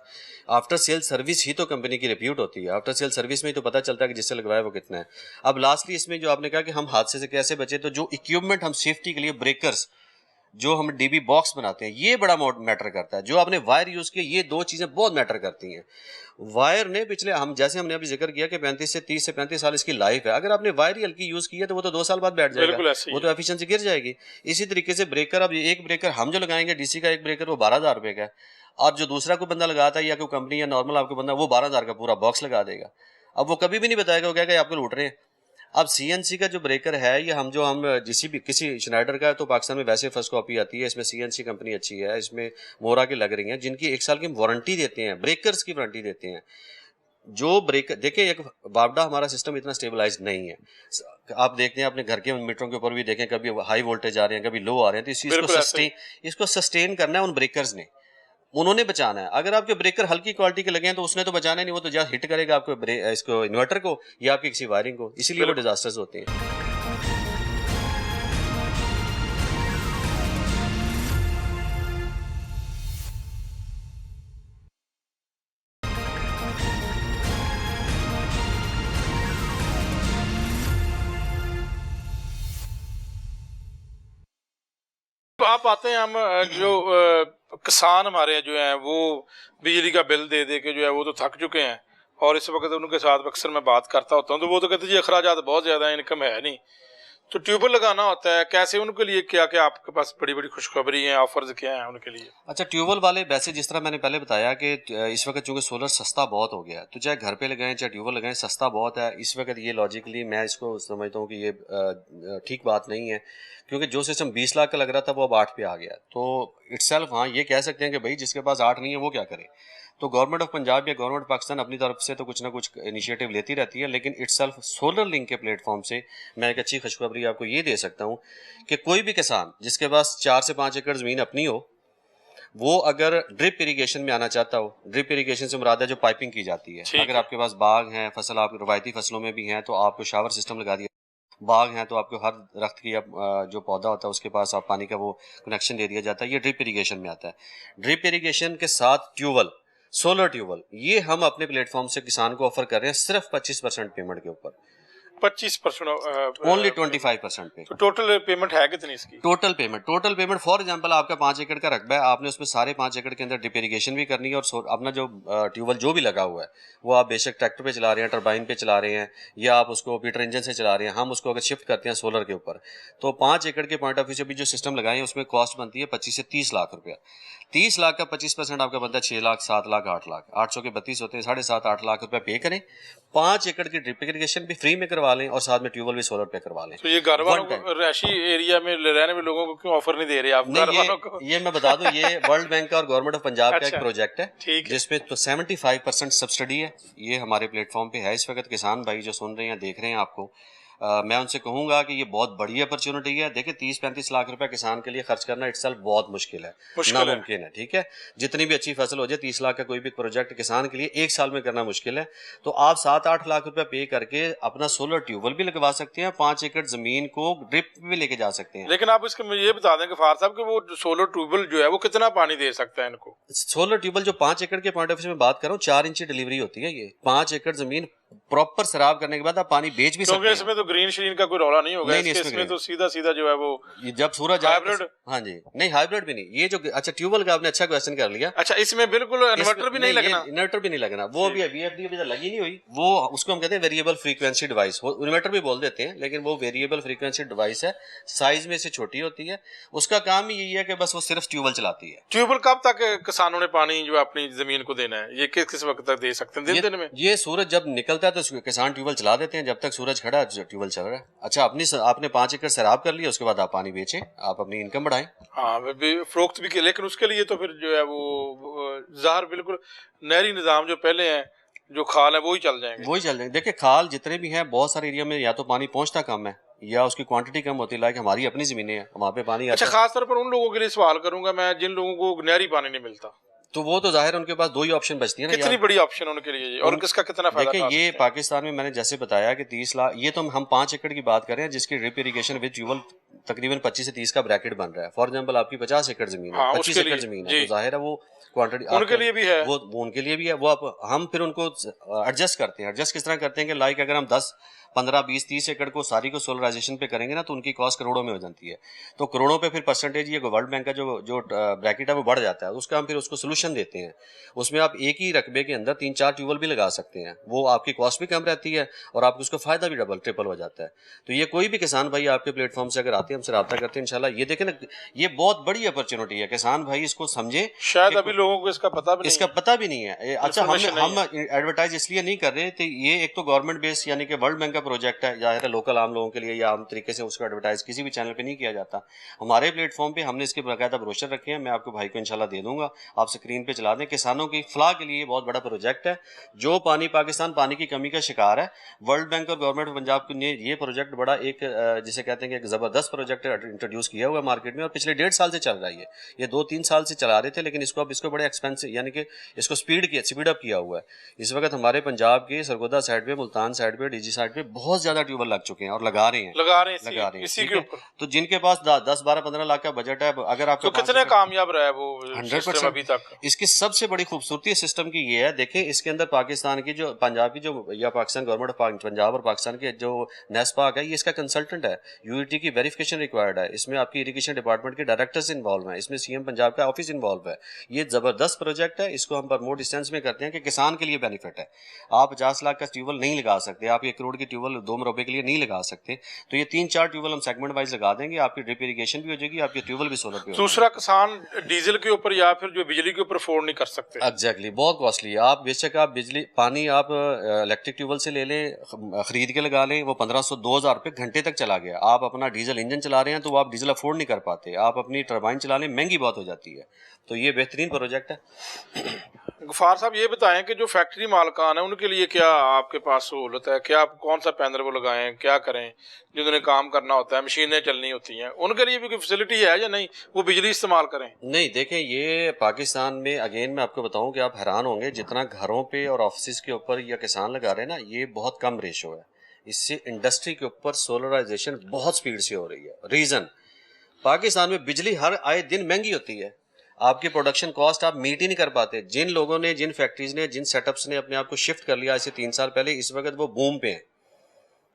आफ्टर सेल सर्विस ही तो कंपनी की रिप्यूट होती है। आफ्टर सेल सर्विस में ही तो पता चलता है कि जिससे लगवाया वो कितना है। अब लास्टली इसमें जो आपने कहा कि हम हादसे से कैसे बचे, तो जो इक्विपमेंट हम सेफ्टी के लिए, ब्रेकर्स जो हम डीबी बॉक्स बनाते हैं, ये बड़ा मैटर करता है। जो आपने वायर यूज किया, ये 2 चीजें बहुत मैटर करती हैं। वायर ने हमने अभी जिक्र किया कि 30 से 35 साल इसकी लाइफ है। अगर आपने वायर ही हल्की यूज की है तो वो तो 2 साल बाद बैठ जाएगा, वो तो एफिशिएंसी गिर जाएगी। इसी तरीके से ब्रेकर, अब एक ब्रेकर हम जो लगाएंगे डीसी का, एक ब्रेकर वो 12,000 रुपए का है। और जो दूसरा कोई बंदा लगाता है या कोई कंपनी या नॉर्मल आपको बंदा, वो 12,000 का पूरा बॉक्स लगा देगा। अब वो कभी भी नहीं बताएगा, वो कहेगा आपको लूट रहे हैं। अब सीएनसी का जो ब्रेकर है, ये हम किसी श्नाइडर का है तो पाकिस्तान में वैसे फर्स्ट कॉपी आती है, इसमें सीएनसी कंपनी अच्छी है, इसमें मोरा की लग रही हैं, जिनकी 1 साल की वारंटी देते हैं, ब्रेकर्स की वारंटी देते हैं। जो ब्रेकर देखिए, एक बावडा हमारा सिस्टम इतना स्टेबलाइज नहीं है। आप देखते हैं अपने घर के मीटरों के ऊपर भी देखें, कभी हाई वोल्टेज आ रहे हैं, कभी लो आ रहे हैं, तो इस चीज इसको सस्टेन करना है उन ब्रेकर्स ने, उन्होंने बचाना है। अगर आपके ब्रेकर हल्की क्वालिटी के लगे हैं तो उसने तो बचाना नहीं, वो तो जहाँ हिट करेगा आपको इसको इन्वर्टर को या आपकी किसी वायरिंग को, इसीलिए वो डिजास्टर्स होते हैं। आप आते हैं, हम किसान हमारे जो हैं वो बिजली का बिल दे दे के जो है वो तो थक चुके हैं, और इस वक्त उनके साथ अक्सर मैं बात करता होता हूँ तो वो तो कहते जी अखराजात बहुत ज़्यादा है, इनकम है नहीं, तो ट्यूबवेल लगाना होता है कैसे, उनके लिए क्या क्या आपके पास बड़ी बड़ी खुशखबरी हैं, ऑफर्स क्या हैं उनके लिए? अच्छा, ट्यूबवेल वाले वैसे जिस तरह मैंने पहले बताया कि इस वक्त चूंकि सोलर सस्ता बहुत हो गया है, तो चाहे घर पे लगाएं चाहे ट्यूबवेल लगाएं, सस्ता बहुत है इस वक्त। ये लॉजिकली मैं इसको समझता हूँ कि ये ठीक बात नहीं है, क्योंकि जो सिस्टम 20 लाख का लग रहा था वो अब 8 पे आ गया। तो इटसेल्फ हाँ ये कह सकते हैं कि भाई जिसके पास 8 नहीं है वो क्या करे। तो गवर्नमेंट ऑफ पंजाब या गवर्नमेंट पाकिस्तान अपनी तरफ से तो कुछ ना कुछ इनिशिएटिव लेती रहती है, लेकिन इटसेल्फ सोलर लिंक के प्लेटफॉर्म से मैं एक अच्छी खुशखबरी आपको ये दे सकता हूँ कि कोई भी किसान जिसके पास 4 से 5 एकड़ ज़मीन अपनी हो, वो अगर ड्रिप इरिगेशन में आना चाहता हो, ड्रिप इरिगेशन से मुराद है जो पाइपिंग की जाती है, अगर आपके पास बाग हैं, फसल आप रवायती फसलों में भी हैं तो आपको शावर सिस्टम लगा दिया, बाग हैं तो आपको हर दरख्त की जो पौधा होता है उसके पास आप पानी का वो कनेक्शन दे दिया जाता है, ये ड्रिप इरिगेशन में आता है। ड्रिप इरिगेशन के साथ ट्यूबवेल, सोलर ट्यूबवेल, ये हम अपने प्लेटफॉर्म से किसान को ऑफर कर रहे हैं सिर्फ 25% पेमेंट के ऊपर, 25%, ओनली 25% पे। तो टोटल पेमेंट है कितनी इसकी? टोटल पेमेंट फॉर एग्जांपल आपका 5 एकड़ का रकबा है, आपने उसमें सारे 5 एकड़ के अंदर ड्रिप इरिगेशन भी करनी है और अपना जो ट्यूबवेल जो भी लगा हुआ है वो आप बेशक ट्रैक्टर पे चला रहे हैं, टरबाइन पे चला रहे हैं, या आप उसको पीटर इंजन से चला रहे हैं, हम उसको अगर शिफ्ट करते हैं सोलर के ऊपर, तो 5 एकड़ के पॉइंट ऑफ व्यू से भी जो सिस्टम लगाए हैं उसमें कॉस्ट बनती है 25 से 30 लाख रुपया। 30 लाख का 25% आपका बनता है 6 लाख, 7 लाख, 8 लाख, 800 के 32 होते हैं, 7.5-8 लाख रुपया पे करें, 5 एकड़ की ड्रिप इरिगेशन भी फ्री में करवा लें और साथ में ट्यूबवेल भी सोलर पे करवा लें। तो ये घर वालों को, रहायशी एरिया में रहने में लोगों को क्यों ऑफर नहीं दे रहे आप? घर वालों को ये मैं बता दूं, ये वर्ल्ड बैंक का और गवर्नमेंट ऑफ पंजाब का एक प्रोजेक्ट है जिसमें तो 75% सब्सिडी है। ये हमारे प्लेटफॉर्म पे है इस वक्त। किसान भाई जो सुन रहे हैं, देख रहे हैं आपको, मैं उनसे कहूंगा कि ये बहुत बड़ी अपॉर्चुनिटी है। देखिए 30-35 लाख रुपए किसान के लिए खर्च करना इटसेल्फ बहुत मुश्किल है, नामुमकिन है, ठीक है। जितनी भी अच्छी फसल हो जाए, 30 लाख का कोई भी प्रोजेक्ट किसान के लिए 1 साल में करना मुश्किल है। तो आप 7-8 लाख रुपए पे करके अपना सोलर ट्यूबवेल भी लगवा सकते हैं, 5 एकड़ जमीन को ड्रिप भी लेके जा सकते हैं। लेकिन आप इसके ये बता दें फार साहब कि वो सोलर ट्यूबवेल जो है वो कितना पानी दे सकता है इनको? सोलर ट्यूबवेल जो 5 एकड़ के पॉइंट ऑफ व्यू से मैं बात कर रहा हूँ, 4 इंच डिलीवरी होती है। ये 5 एकड़ जमीन प्रॉपर सराब करने के बाद आप पानी बेच भी सकते हैं, क्योंकि इसमें तो ग्रीन श्रीन का कोई रौला नहीं होगा। नहीं, इसमें तो सीधा सीधा जो है वो जब सूरज हाइब्रिड, हाँ जी, नहीं हाइब्रिड भी नहीं, ये जो अच्छा ट्यूबवेल का आपने अच्छा क्वेश्चन कर लिया। अच्छा, इसमें बिल्कुल इन्वर्टर भी नहीं लगना? इन्वर्टर भी नहीं लगना, वो भी वीएफडी अभी लगी नहीं हुई, वो उसको हम कहते हैं वेरिएबल फ्रीक्वेंसी डिवाइस, इन्वर्टर भी बोल देते हैं, लेकिन वो वेरिएबल फ्रीक्वेंसी डिवाइस है, साइज में से छोटी होती है। उसका काम ही यही है कि बस वो सिर्फ ट्यूबवेल चलाती है। ट्यूबवेल कब तक किसानों ने पानी जो अपनी जमीन को देना है, ये किस वक्त तक दे सकते हैं? दिन में? ये सूरज जब निकलता है तो किसान ट्यूबवेल चला देते हैं, जब तक सूरज खड़ा है ट्यूबवेल चल रहा है। अच्छा, आपने 5 एकड़ सैराब कर लिया, उसके बाद आप पानी बेचें, आप अपनी इनकम बढ़ाएं। हाँ, फरोख्त भी, लेकिन उसके लिए तो फिर जो है वो ज़ाहिर बिल्कुल नहरी निज़ाम जो पहले हैं, जो खाल है वही चल जाएंगे। देखिए खाल जितने भी हैं, बहुत सारे एरिया में या तो पानी पहुंचता कम है या उसकी क्वांटिटी कम होती है। लाइक हमारी अपनी जमीनें हैं, वहाँ पे पानी अच्छा, खास तौर पर उन लोगों के लिए सवाल करूंगा मैं जिन लोगों को नहरी पानी नहीं मिलता, तो वो तो जाहिर उनके पास 2 ही ऑप्शन बचती है ना। कितनी बड़ी ऑप्शन उनके लिए, और किसका कितना फायदा? देखिए ये पाकिस्तान में मैंने जैसे बताया कि 30 लाख, ये तो हम 5 एकड़ की बात कर रहे हैं जिसकी ड्रिप इरिगेशन विद ट्यूबवेल तकरीबन 25 से 30 का ब्रैकेट बन रहा है। फॉर एग्जांपल आपकी 50 एकड़ जमीन है, 25 एकड़ जमीन है, तो जाहिर है वो क्वांटिटी उनके लिए भी है, वो उनके लिए भी है। वो हम फिर उनको एडजस्ट करते हैं। एडजस्ट किस तरह करते हैं कि लाइक अगर हम 10, 15, 20, 30 एकड़ को सारी को सोलराइजेशन पे करेंगे ना, तो उनकी कॉस्ट करोड़ों में हो जाती है। तो करोड़ों पे फिर परसेंटेज ये वर्ल्ड बैंक का जो ब्रैकेट है वो बढ़ जाता है, उसका हम फिर उसको सोल्यूशन ऑप्शन देते हैं, उसमें आप एक ही रकबे के अंदर 3-4 ट्यूबवेल भी लगा सकते हैं। वो आपकी कॉस्ट भी कम रहती है और आपको उसका फ़ायदा भी डबल ट्रिपल हो जाता है। तो ये कोई भी किसान भाई आपके प्लेटफॉर्म से अगर आते हैं, हमसे रब्ता करते हैं, इंशाल्लाह ये देखें ना, ये बहुत बड़ी अपॉर्चुनिटी है। किसान भाई इसको समझे, शायद अभी लोगों को इसका पता भी इसका नहीं पता भी नहीं है। अच्छा, Information हम नहीं एडवर्टाइज इसलिए नहीं कर रहे थे, ये एक तो गवर्नमेंट बेस यानी कि वर्ल्ड बैंक का प्रोजेक्ट है, जाहिर है लोकल आम लोगों के लिए या आम तरीके से उसको एडवर्टाइज किसी भी चैनल पे नहीं किया जाता। हमारे प्लेटफॉर्म पे हमने इसके बाकायदा ब्रोशर रखे हैं, मैं आपको भाई को इंशाल्लाह दे दूंगा, आप स्क्रीन पे चला दें। किसानों की फलाह के लिए बहुत बड़ा प्रोजेक्ट है। जो पाकिस्तान पानी की कमी का शिकार है, वर्ल्ड बैंक और गवर्नमेंट ऑफ पंजाब ने ये प्रोजेक्ट बड़ा एक जिसे कहते हैं कि एक जबरदस्त प्रोजेक्ट इंट्रोड्यूस किया हुआ है मार्केट में, और पिछले 1.5 साल से चल रहा है। ये 2-3 साल से चला रहे थे, लेकिन इसको बड़े एक्सपेंसिव यानी कि इसको स्पीड अप किया हुआ है। इस वक्त हमारे पंजाब के सरगोदा साइड पे, मुल्तान साइड पे, डीजी साइड पे बहुत ज्यादा ट्यूबवेल लग चुके हैं और लगा रहे हैं इसी के ऊपर। तो जिनके पास 10-12-15 लाख का बजट है, अगर आपको तो कितने कामयाब रहा है वो 100% अभी तक? इसकी सबसे बड़ी खूबसूरती सिस्टम की ये है, देखें इसके अंदर पाकिस्तान की जो पंजाब की जो या पाकिस्तान गवर्नमेंट ऑफ पंजाब और पाकिस्तान के जो नेस्पाक है, ये इसका कंसल्टेंट है। यूईटी की वेरिफिकेशन रिक्वायर्ड है, इसमें आपकी इरिगेशन डिपार्टमेंट के डायरेक्टर्स इन्वॉल्व हैं, इसमें सीएम पंजाब का ऑफिस इन्वॉल्व है। ये जबरदस्त प्रोजेक्ट है, इसको हम प्रमोट इस सेंस में करते हैं कि किसान के लिए बेनिफिट है। आप 50 लाख का ट्यूबवेल नहीं लगा सकते, आप 1 करोड़ की ट्यूबवेल 2 मरबे के लिए नहीं लगा सकते, तो ये 3-4 ट्यूबवेल हम सेगमेंट वाइज लगा देंगे, आपकी ड्रिप इरिगेशन भी हो जाएगी, आपकी ट्यूबवेल भी सोलर पे हो। दूसरा, किसान डीजल के ऊपर या फिर जो बिजली के ऊपर अफोर्ड नहीं कर सकते। एग्जैक्टली, बहुत कॉस्टली है। आप बेशक आप पानी आप इलेक्ट्रिक ट्यूबवेल से ले लें, खरीद के लगा लें, वो 1500-2000 रुपये घंटे तक चला गया। आप अपना डीजल इंजन चला रहे हैं तो आप डीजल अफोर्ड नहीं कर पाते, आप अपनी टरबाइन चला लें, महंगी बहुत हो जाती है। तो ये बेहतरीन प्रोजेक्ट है। गफार साहब, ये बताएं कि जो फैक्ट्री मालकान है उनके लिए क्या आपके पास सहूलत है? क्या आप कौन सा पैनल वो लगाएं, क्या करें? जिन्होंने काम करना होता है, मशीनें चलनी होती हैं, उनके लिए भी कोई फैसिलिटी है या नहीं, वो बिजली इस्तेमाल करें? नहीं, देखें ये पाकिस्तान में अगेन मैं आपको बताऊं कि आप हैरान होंगे, जितना घरों पे और ऑफिस के ऊपर या किसान लगा रहे हैं ना, ये बहुत कम रेशो है। इससे इंडस्ट्री के ऊपर सोलराइजेशन बहुत स्पीड से हो रही है। रीजन, पाकिस्तान में बिजली हर आए दिन महंगी होती है, आपकी प्रोडक्शन कॉस्ट आप मीट ही नहीं कर पाते। जिन लोगों ने, जिन फैक्ट्रीज ने, जिन सेटअप्स ने अपने आप को शिफ्ट कर लिया ऐसे 3 साल पहले, इस वक्त वो बूम पे हैं,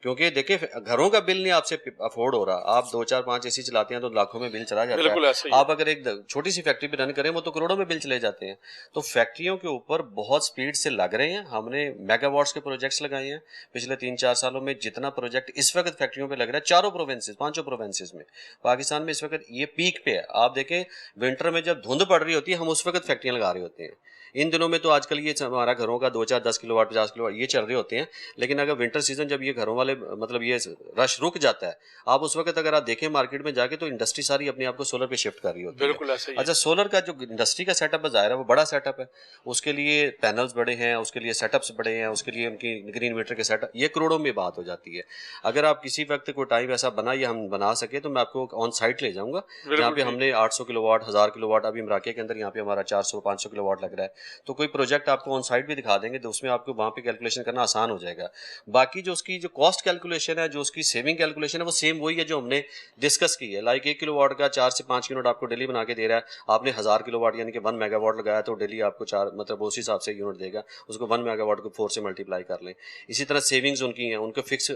क्योंकि देखिए घरों का बिल नहीं आपसे अफोर्ड हो रहा। आप 2-4-5 एसी चलाते हैं तो लाखों में बिल चला जाता है। आप अगर एक छोटी सी फैक्ट्री पे रन करें वो तो करोड़ों में बिल चले जाते हैं। तो फैक्ट्रियों के ऊपर बहुत स्पीड से लग रहे हैं। हमने मेगावाट्स के प्रोजेक्ट्स लगाए हैं पिछले 3-4 सालों में। जितना प्रोजेक्ट इस वक्त फैक्ट्रियों पे लग रहा है, 4 प्रोविंसेस 5 प्रोविंसेस में पाकिस्तान में इस वक्त ये पीक पे है। आप देखें विंटर में जब धुंध पड़ रही होती है, हम उस वक्त फैक्ट्रियां लगा रहे होते हैं। इन दिनों में तो आजकल ये हमारा घरों का 2-4-10 किलोवाट 50 किलोवाट ये चल रहे होते हैं, लेकिन अगर विंटर सीजन जब ये घरों वाले मतलब ये रश रुक जाता है, आप उस वक्त अगर आप देखें मार्केट में जाके तो इंडस्ट्री सारी अपने आप को सोलर पे शिफ्ट कर रही होती है। बिल्कुल ऐसे ही। अच्छा, सोलर का जो इंडस्ट्री का सेटअप है, जाहिर है वो बड़ा सेटअप है, उसके लिए पैनल्स बड़े हैं, उसके लिए सेटअप्स बड़े हैं, उसके लिए उनकी ग्रीन मीटर के सेटअप, ये करोड़ों में बात हो जाती है। अगर आप किसी वक्त कोई टाइम ऐसा बना या हम बना सके तो मैं आपको ऑन साइट ले जाऊंगा, जहाँ पे हमने 800 किलोवाट 1000 किलोवाट, अभी मराके के अंदर यहाँ पे हमारा 400-500 किलोवाट लग रहा है, तो कोई प्रोजेक्ट आपको ऑन साइट भी दिखा देंगे, तो उसमें आपको वहां पे कैलकुलेशन करना आसान हो जाएगा। बाकी जो उसकी जो कॉस्ट कैलकुलेशन है, जो उसकी सेविंग कैलकुलेशन है, वो सेम वही है जो हमने डिस्कस की है। लाइक 1 किलोवाट का 4 से 5 यूनिट आपको डेली बना के दे रहा है। आपने 1000 किलोवाट यानी कि 1 मेगावाट लगाया तो डेली आपको 4 मतलब उस हिसाब से यूनिट देगा। उसको 1 मेगावाट को 4 से मल्टीप्लाई कर लें। इसी तरह सेविंग्स उनकी हैं, उनको फिक्स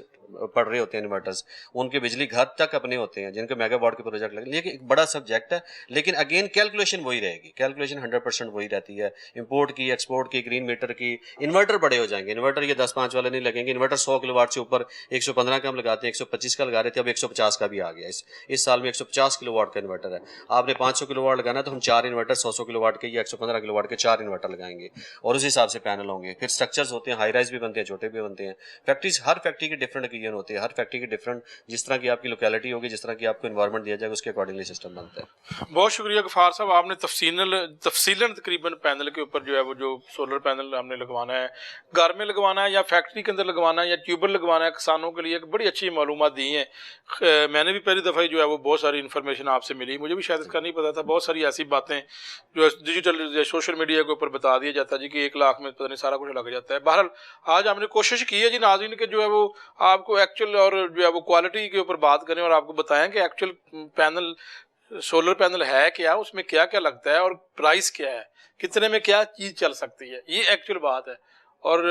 पड़ रहे होते हैं इन्वर्टर्स, उनके बिजली घर तक अपने होते हैं जिनके मेगावाट के प्रोजेक्ट लगे। लेकिन एक बड़ा सब्जेक्ट है, लेकिन अगेन कैलकुलेशन वही रहेगी, कैलकुलेशन 100% वही रहती है। इंपोर्ट की, एक्सपोर्ट की, ग्रीन मीटर की, इन्वर्टर बड़े हो जाएंगे। इन्वर्टर ये 10-5 वाले नहीं लगेंगे। इन्वर्टर 100 किलोवाट से ऊपर 115 का हम लगाते हैं, 125 का लगा रहे थे, अब 150 का भी आ गया। इस साल में 150 किलोवाट का इन्वर्टर है। आपने 500 किलोवाट लगाना तो हम 4 इन्वर्टर 100 किलोवाट के या 115 किलोवाट के 4 इन्वर्टर लगाएंगे और उस हिसाब से पैनल होंगे। फिर स्ट्रक्चर्स होते हैं, हाई राइज भी बनते हैं, छोटे भी बनते हैं। फैक्ट्रीज, हर फैक्ट्री के डिफरेंट ओकेजन होते हैं, हर फैक्ट्री के डिफरेंट, जिस तरह की आपकी लोकेलिटी होगी, जिस तरह की आपको एनवायरनमेंट दिया जाएगा, उसके अकॉर्डिंगली सिस्टम बनता है। बहुत शुक्रिया गफार साहब, आपने तफसीलन तकरीबन पैनल के ऊपर जो है वो जो सोलर पैनल हमने लगवाना है, घर में लगवाना है या फैक्ट्री के अंदर लगवाना है या ट्यूबवेल लगवाना है, किसानों के लिए एक बड़ी अच्छी मालूमात दी हैं। मैंने भी पहली दफ़ा जो है वो बहुत सारी इन्फॉर्मेशन आपसे मिली, मुझे भी शायद इसका नहीं पता था। बहुत सारी ऐसी बातें जो डिजिटल सोशल मीडिया के ऊपर बता दिया जाता है जी कि 1 लाख में पता नहीं सारा कुछ लग जाता है। बहरहाल आज हमने कोशिश की है जी नाज़रीन के जो है वो आपको एक्चुअल और जो है वो क्वालिटी के ऊपर बात करें और आपको बताएं कि एक्चुअल पैनल, सोलर पैनल है क्या, उसमें क्या क्या लगता है और प्राइस क्या है, कितने में क्या चीज़ चल सकती है, ये एक्चुअल बात है। और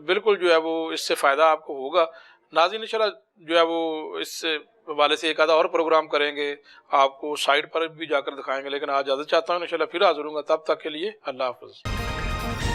बिल्कुल जो है वो इससे फ़ायदा आपको होगा। नाज़रीन इंशाल्लाह जो है वो इस हवाले से एक आधा और प्रोग्राम करेंगे, आपको साइट पर भी जाकर दिखाएंगे, लेकिन आज इजाज़त चाहता हूँ, इंशाल्लाह फिर हाज़िर होऊंगा। तब तक के लिए अल्लाह हाफ़िज़।